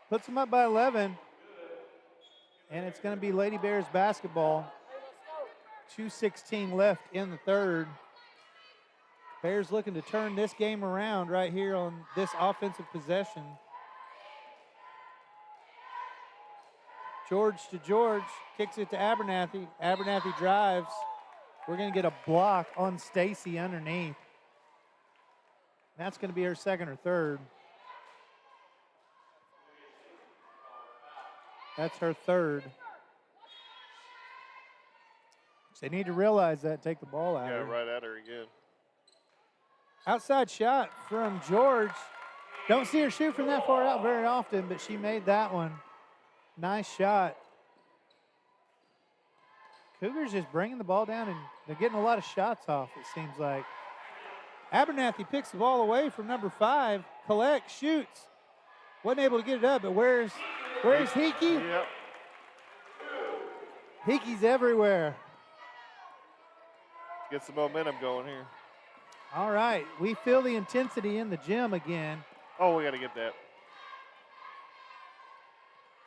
Puts them up by 11. And it's going to be Lady Bears basketball. 2:16 left in the third. Bears looking to turn this game around right here on this offensive possession. George to George, kicks it to Abernathy. Abernathy drives. We're going to get a block on Stacy underneath. That's going to be her second or third. That's her third. They need to realize that, take the ball out. Yeah, of her. right at her again. Outside shot from George. Don't see her shoot from that far out very often, but she made that one. Nice shot. Cougars just bringing the ball down, and they're getting a lot of shots off, it seems like. Abernathy picks the ball away from number 5. Collects, shoots. Wasn't able to get it up, but where's Hickey? Yep. Hickey's everywhere. Get some momentum going here. All right, we feel the intensity in the gym again. Oh, we got to get that.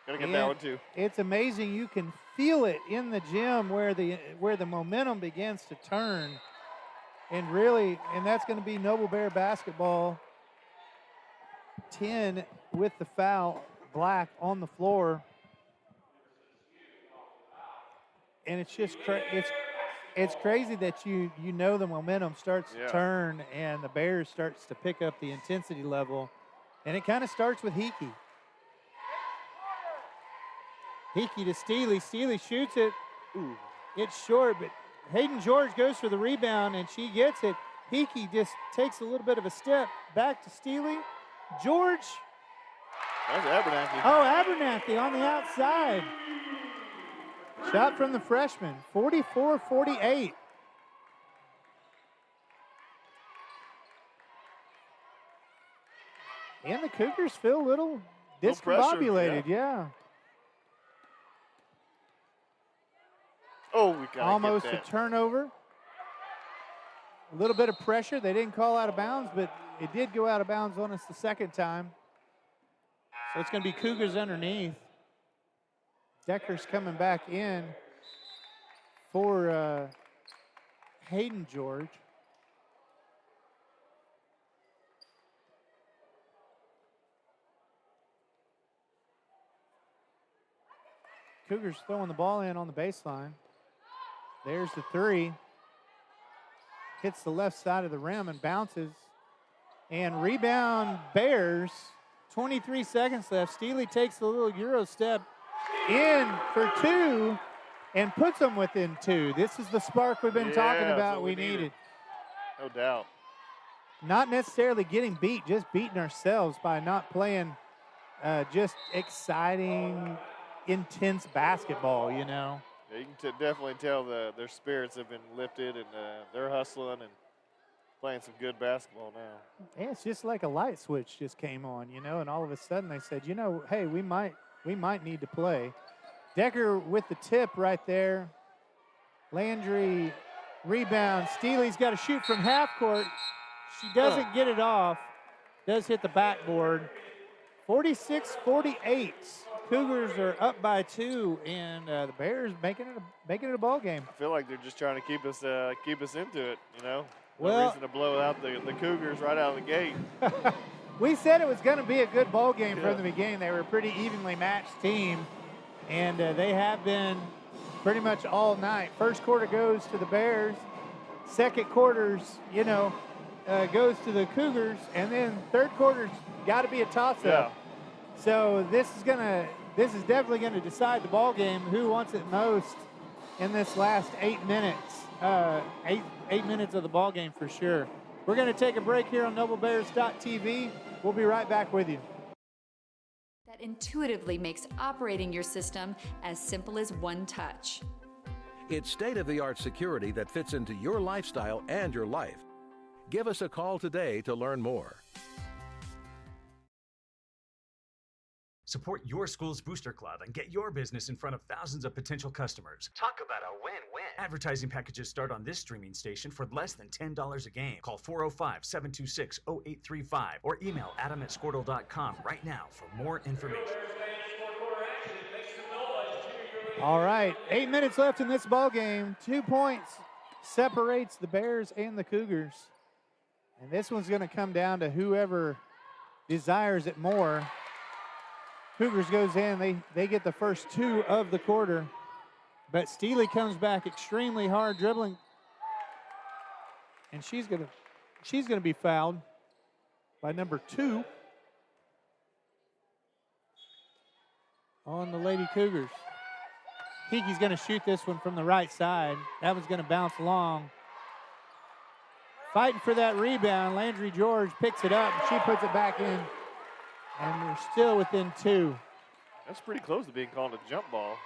Got to get that one too. It's amazing, you can feel it in the gym where the momentum begins to turn. And really, and that's going to be Noble Bear basketball. 10 with the foul, Black on the floor. And it's just it's crazy that you know the momentum starts to turn and the Bears starts to pick up the intensity level. And it kind of starts with Hickey. Hickey to Steely. Steely shoots it. Ooh. It's short, but Hayden George goes for the rebound, and she gets it. Hickey just takes a little bit of a step back to Steely. George. That's Abernathy. Oh, Abernathy on the outside. Shot from the freshman, 44-48. And the Cougars feel a little discombobulated, yeah. Oh, we got almost a turnover. A little bit of pressure. They didn't call out of bounds, but it did go out of bounds on us the second time. So it's going to be Cougars underneath. Decker's coming back in for Hayden George. Cougars throwing the ball in on the baseline. There's the three. Hits the left side of the rim and bounces And rebound Bears. 23 seconds left. Steely takes the little Euro step in for two and puts them within two. This is the spark we've been talking about we needed. No doubt. Not necessarily getting beat, just beating ourselves by not playing just exciting, intense basketball, you know. Yeah, you can definitely tell their spirits have been lifted, and they're hustling and playing some good basketball now. Yeah, it's just like a light switch just came on, you know, and all of a sudden they said, you know, hey, we might need to play. Decker with the tip right there. Landry rebound. Steely's got to shoot from half court. She doesn't get it off. Does hit the backboard. 46-48. Cougars are up by two, and the Bears making it a ball game. I feel like they're just trying to keep us into it, you know. No Well, reason to blow out the Cougars right out of the gate. we said it was going to be a good ball game from the beginning. They were a pretty evenly matched team, and they have been pretty much all night. First quarter goes to the Bears. Second quarter's, you know, goes to the Cougars, and then third quarter's got to be a toss-up. Yeah. So this is definitely going to decide the ball game. Who wants it most in this last 8 minutes? 8 minutes of the ball game for sure. We're going to take a break here on NobleBears.tv. We'll be right back with you. That intuitively makes operating your system as simple as one touch. It's state-of-the-art security that fits into your lifestyle and your life. Give us a call today to learn more. Support your school's Booster Club and get your business in front of thousands of potential customers. Talk about a win-win. Advertising packages start on this streaming station for less than $10 a game. Call 405-726-0835 or email adam@squirtle.com right now for more information. All right, 8 minutes left in this ball game. 2 points separates the Bears and the Cougars. And this one's going to come down to whoever desires it more. Cougars goes in. They get the first two of the quarter. But Steely comes back extremely hard, dribbling. And she's gonna be fouled by number 2 on the Lady Cougars. Hickey's gonna shoot this one from the right side. That one's gonna bounce long. Fighting for that rebound. Landry George picks it up. She puts it back in. And they're still within 2. That's pretty close to being called a jump ball.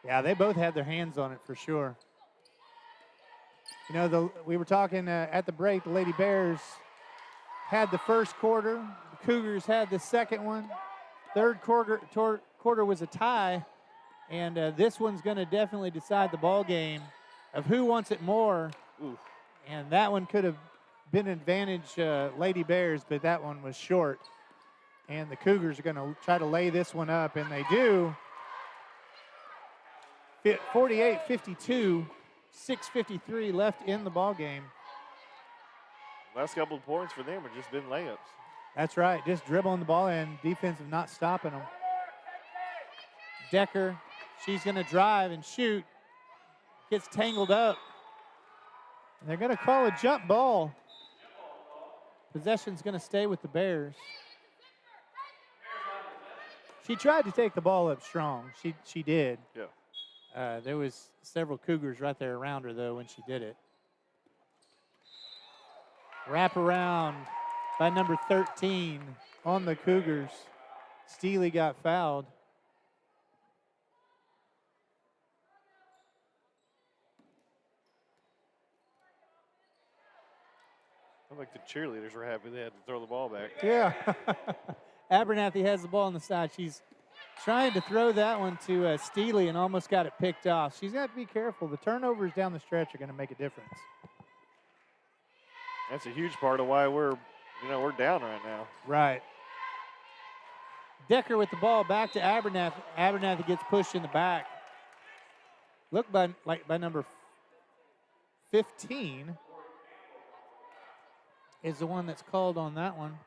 Yeah, they both had their hands on it for sure. You know, we were talking at the break, the Lady Bears had the first quarter. The Cougars had the second one. Third quarter was a tie. And this one's going to definitely decide the ball game of who wants it more. Oof. And that one could have been an advantage Lady Bears, but that one was short. And the Cougars are going to try to lay this one up, and they do. 48-52, 6:53 left in the ball game. Last couple of points for them have just been layups. That's right, just dribbling the ball and defensive not stopping them. Decker, she's going to drive and shoot. Gets tangled up. And they're going to call a jump ball. Possession's going to stay with the Bears. She tried to take the ball up strong. She did. Yeah. There was several Cougars right there around her, though, when she did it. Wrap around by number 13 on the Cougars. Steely got fouled. I like the cheerleaders were happy they had to throw the ball back. Yeah. Abernathy has the ball on the side. She's trying to throw that one to Steely and almost got it picked off. She's got to be careful. The turnovers down the stretch are going to make a difference. That's a huge part of why we're down right now. Right. Decker with the ball back to Abernathy. Abernathy gets pushed in the back. Look by number 15 is the one that's called on that one.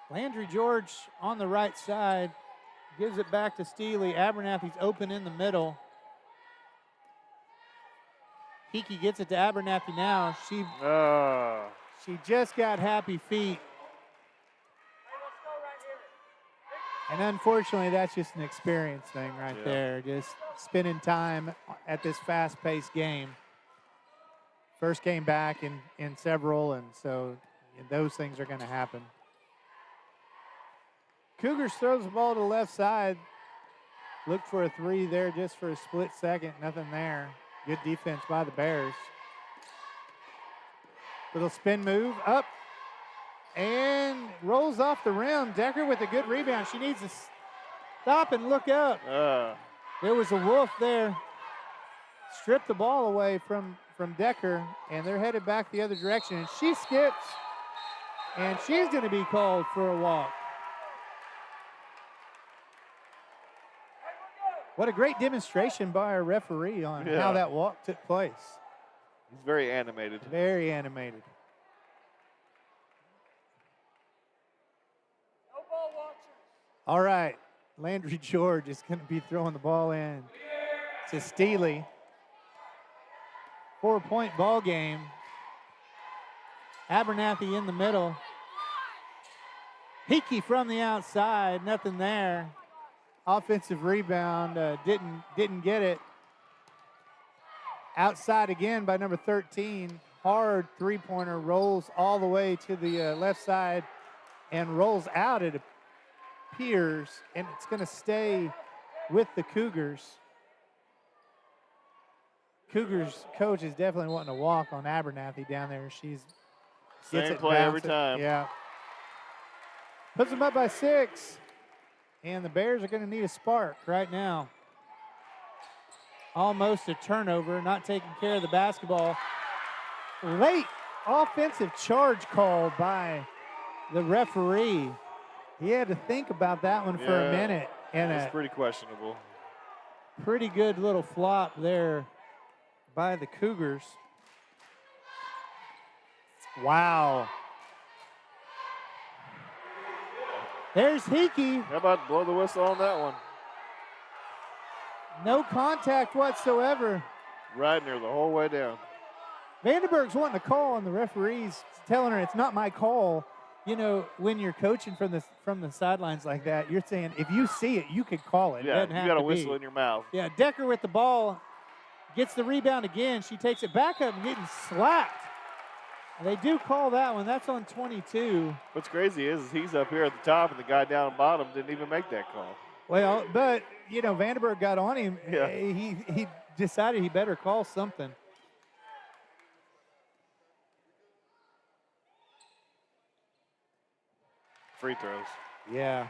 Landry George on the right side gives it back to Steely. Abernathy's open in the middle. Hickey gets it to Abernathy now. She just got happy feet. And unfortunately, that's just an experience thing right there. Just spending time at this fast-paced game. First game back in several, and so those things are going to happen. Cougars throws the ball to the left side. Looked for a three there just for a split second. Nothing there. Good defense by the Bears. Little spin move up and rolls off the rim. Decker with a good rebound. She needs to stop and look up. There was a wolf there. Stripped the ball away from Decker, and they're headed back the other direction. And she skips, and she's going to be called for a walk. What a great demonstration by our referee on how that walk took place. He's very animated. Very animated. All right, Landry George is going to be throwing the ball in to Steely. 4-point ball game. Abernathy in the middle. Hickey from the outside, nothing there. Offensive rebound, didn't get it. Outside again by number 13. Hard three-pointer, rolls all the way to the left side and rolls out, it appears, and it's going to stay with the Cougars. Cougars coach is definitely wanting to walk on Abernathy down there. She's same play every time. Yeah. Puts them up by 6. And the Bears are going to need a spark right now. Almost a turnover, not taking care of the basketball. Late offensive charge call by the referee. He had to think about that one for a minute. And it's pretty questionable. Pretty good little flop there by the Cougars. Wow. There's Hickey. How about blow the whistle on that one? No contact whatsoever. Riding her the whole way down. Vandenberg's wanting to call, and the referee's telling her it's not my call. You know, when you're coaching from the sidelines like that, you're saying if you see it, you could call it. Yeah, it you got a whistle in your mouth. Yeah, Decker with the ball gets the rebound again. She takes it back up and getting slapped. And they do call that one. That's on 22. What's crazy is he's up here at the top, and the guy down bottom didn't even make that call. Well, but, you know, Vandenberg got on him. Yeah. He decided he better call something. Free throws. Yeah.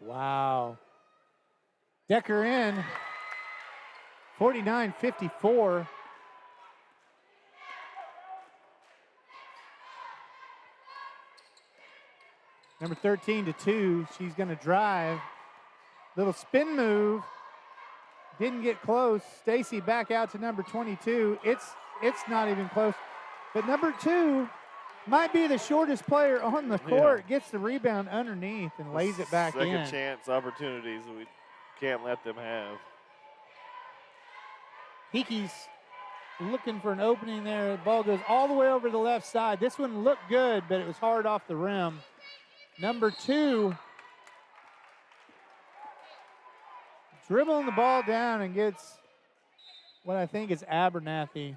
Wow. Decker in. 49-54. Number 13 to 2. She's going to drive. Little spin move. Didn't get close. Stacy back out to number 22. It's not even close. But number 2 might be the shortest player on the court. Gets the rebound underneath and lays it back in. Second chance opportunities that we can't let them have. Hickey's looking for an opening there. The ball goes all the way over to the left side. This one looked good, but it was hard off the rim. Number 2 dribbling the ball down and gets what I think is Abernathy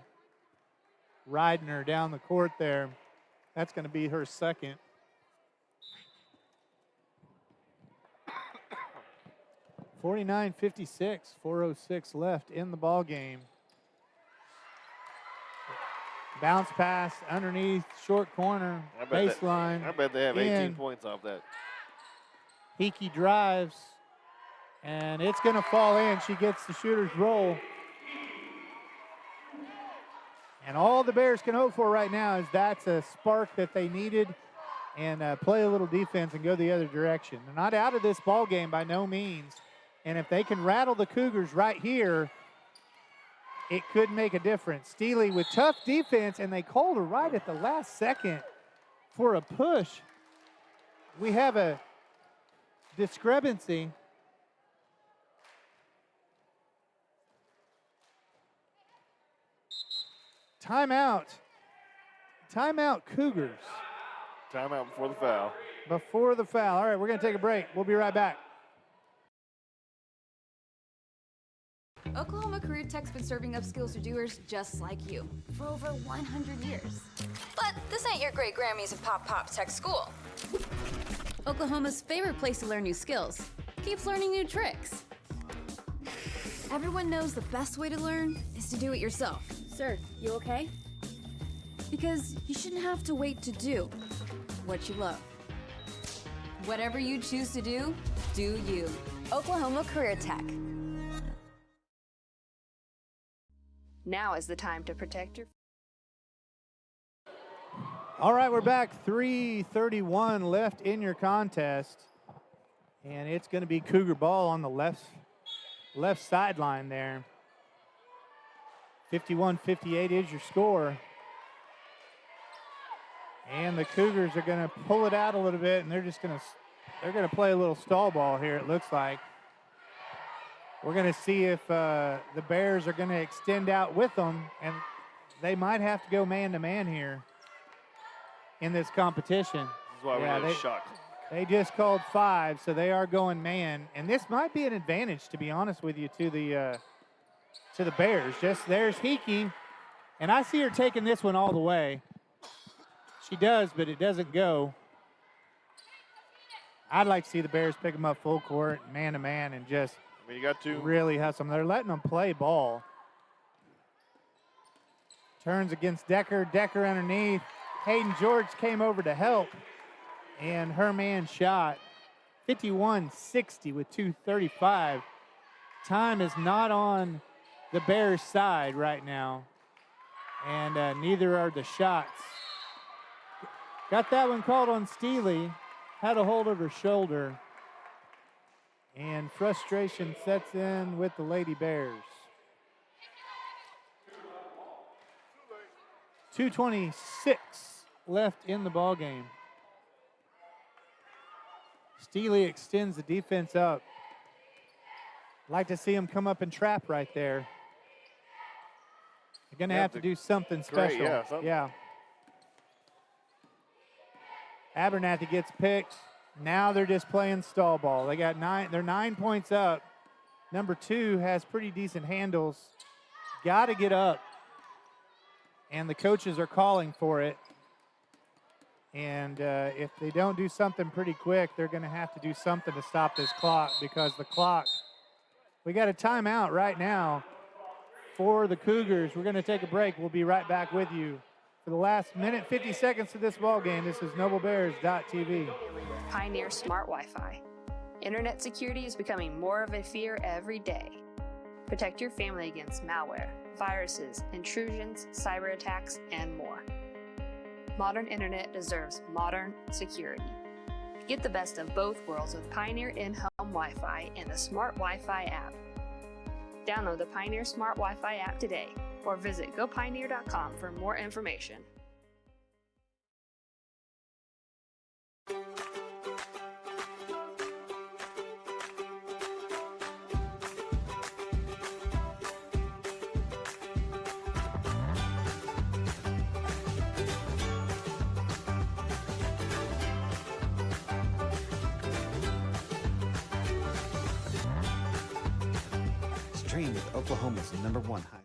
riding her down the court there. That's going to be her second. (49-56), 4:06 left in the ball game. Bounce pass underneath, short corner, baseline. I bet they have 18 points off that. Hickey drives, and it's going to fall in. She gets the shooter's roll. And all the Bears can hope for right now is that's a spark that they needed, and play a little defense and go the other direction. They're not out of this ball game by no means. And if they can rattle the Cougars right here, it could make a difference. Steely with tough defense, and they called her right at the last second for a push. We have a discrepancy. Timeout. Timeout, Cougars. Timeout before the foul. Before the foul. All right, we're going to take a break. We'll be right back. Oklahoma Career Tech's been serving up skills to doers just like you for over 100 years. But this ain't your great Grammys of Pop Pop Tech School. Oklahoma's favorite place to learn new skills keeps learning new tricks. Everyone knows the best way to learn is to do it yourself. Sir, you okay? Because you shouldn't have to wait to do what you love. Whatever you choose to do, do you. Oklahoma Career Tech. Now is the time to protect your. All right, we're back. 3:31 left in your contest. And it's going to be Cougar ball on the left sideline there. 51-58 is your score. And the Cougars are going to pull it out a little bit, and they're going to play a little stall ball here, it looks like. We're going to see if the Bears are going to extend out with them, and they might have to go man-to-man here in this competition. This is why we're really shocked. They just called 5, so they are going man, and this might be an advantage, to be honest with you, to the Bears. Just there's Hickey, and I see her taking this one all the way. She does, but it doesn't go. I'd like to see the Bears pick them up full court, man-to-man, and just you got to really hustle them. They're letting them play ball. Turns against Decker. Decker underneath. Hayden George came over to help, and her man shot 51-60 with 2:35. Time is not on the Bears' side right now, and neither are the shots. Got that one called on Steely. Had a hold of her shoulder. And frustration sets in with the Lady Bears. 2:26 left in the ball game. Steely extends the defense up. Like to see him come up and trap right there. They're going to have to do something special. Yeah. Abernathy gets picked. Now they're just playing stall ball. They got 9. They're 9 points up. Number 2 has pretty decent handles. Got to get up. And the coaches are calling for it. And if they don't do something pretty quick, they're going to have to do something to stop this clock, because the clock, we got a timeout right now for the Cougars. We're going to take a break. We'll be right back with you. For the last minute, 50 seconds of this ball game, this is NobleBears.tv. Pioneer Smart Wi-Fi. Internet security is becoming more of a fear every day. Protect your family against malware, viruses, intrusions, cyber attacks, and more. Modern internet deserves modern security. Get the best of both worlds with Pioneer in-home Wi-Fi and the Smart Wi-Fi app. Download the Pioneer Smart Wi-Fi app today, or visit gopioneer.com for more information. Stream with Oklahoma's #1 high.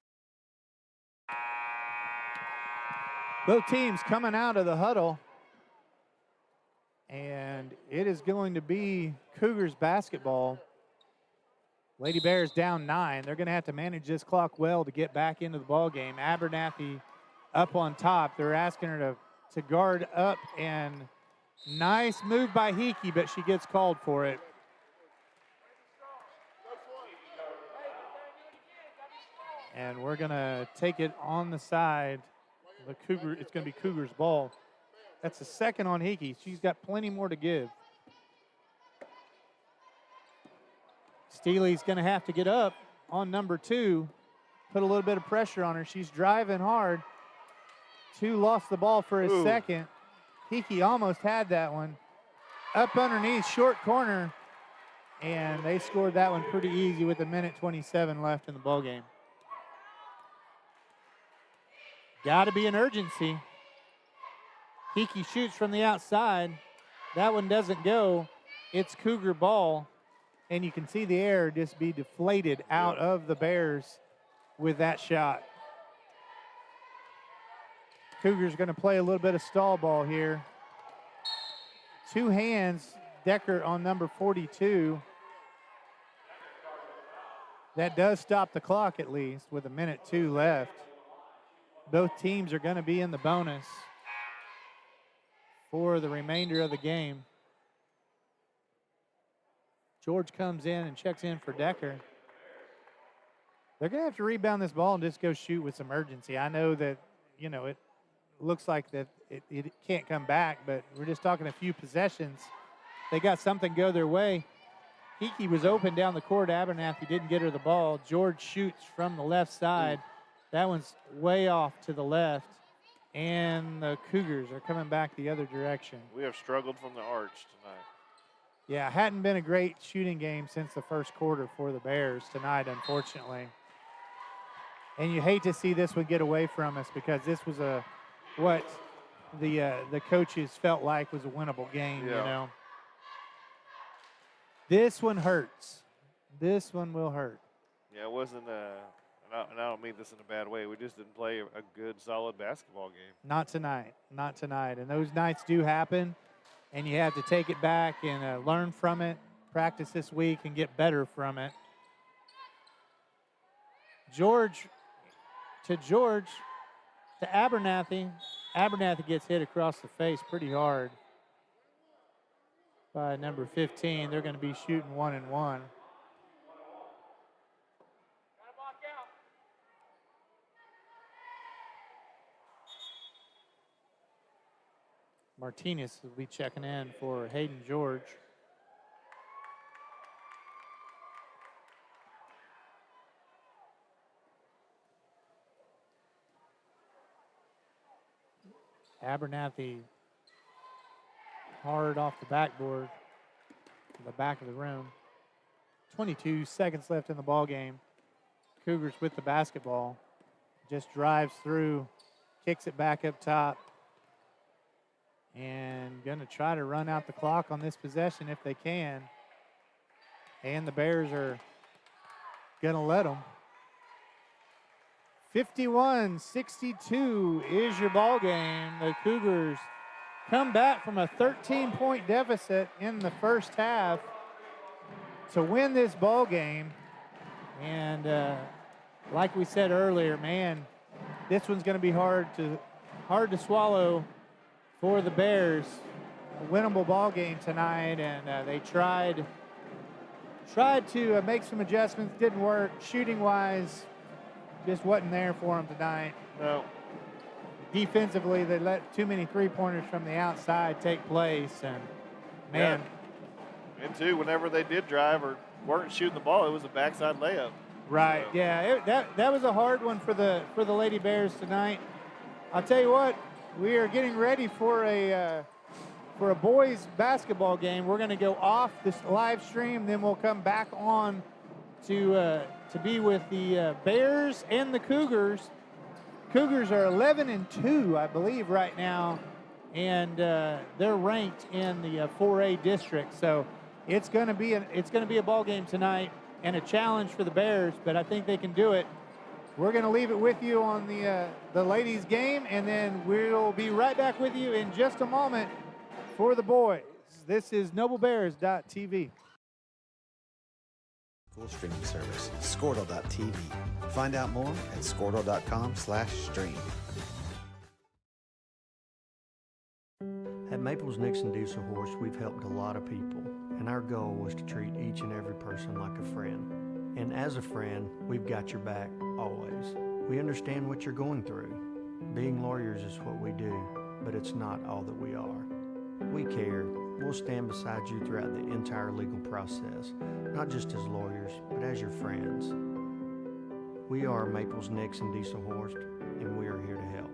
Both teams coming out of the huddle, and it is going to be Cougars basketball. Lady Bears down 9. They're going to have to manage this clock well to get back into the ball game. Abernathy up on top. They're asking her to guard up, and nice move by Hickey, but she gets called for it. And we're going to take it on the side. It's going to be Cougars ball. That's the second on Hickey. She's got plenty more to give. Steely's going to have to get up on number 2, put a little bit of pressure on her. She's driving hard. 2 lost the ball for a second. Hickey almost had that one. Up underneath, short corner. and they scored that one pretty easy with 1:27 left in the ball game. Got to be an urgency. Hickey shoots from the outside. That one doesn't go. It's Cougar ball, and you can see the air just be deflated out of the Bears with that shot. Cougars going to play a little bit of stall ball here. Two hands, Decker on number 42. That does stop the clock at least with 1:02 left. Both teams are going to be in the bonus for the remainder of the game. George comes in and checks in for Decker. They're going to have to rebound this ball and just go shoot with some urgency. I know that, you know, it looks like that it can't come back, but we're just talking a few possessions. They got something go their way. Hickey was open down the court. Abernathy didn't get her the ball. George shoots from the left side. That one's way off to the left, and the Cougars are coming back the other direction. We have struggled from the arch tonight. Yeah, hadn't been a great shooting game since the first quarter for the Bears tonight, unfortunately. And you hate to see this one get away from us because this was what the coaches felt like was a winnable game, you know. This one hurts. This one will hurt. Yeah, it wasn't and I don't mean this in a bad way. We just didn't play a good, solid basketball game. Not tonight. Not tonight. And those nights do happen, and you have to take it back and learn from it, practice this week, and get better from it. George to Abernathy. Abernathy gets hit across the face pretty hard by number 15. They're going to be shooting 1-1. Martinez will be checking in for Hayden George. Abernathy hard off the backboard to the back of the room. 22 seconds left in the ball game. Cougars with the basketball. Just drives through, kicks it back up top, and going to try to run out the clock on this possession if they can. And the Bears are going to let them. 51-62 is your ball game. The Cougars come back from a 13-point deficit in the first half to win this ball game. And like we said earlier, man, this one's going to be hard to swallow for the Bears. A winnable ball game tonight, and they tried to make some adjustments, didn't work. Shooting-wise, just wasn't there for them tonight. No. Defensively, they let too many three-pointers from the outside take place, and man. Yeah. And two, whenever they did drive or weren't shooting the ball, it was a backside layup. Right. So. Yeah. That was a hard one for the Lady Bears tonight. I'll tell you what, we are getting ready for a boys basketball game. We're going to go off this live stream, then we'll come back on to be with the Bears and the Cougars. Cougars are 11-2, I believe, right now, and they're ranked in the 4A district. So it's going to be a ball game tonight and a challenge for the Bears, but I think they can do it. We're going to leave it with you on the ladies' game, and then we'll be right back with you in just a moment for the boys. This is NobleBears.tv. Full streaming service, Squirtle.tv. Find out more at Squirtle.com/stream. At Maples Nixon Diesel Horse, we've helped a lot of people, and our goal was to treat each and every person like a friend. And as a friend, we've got your back always. We understand what you're going through. Being lawyers is what we do, but it's not all that we are. We care. We'll stand beside you throughout the entire legal process, not just as lawyers, but as your friends. We are Maples Nixon Diesel Horst, and we are here to help.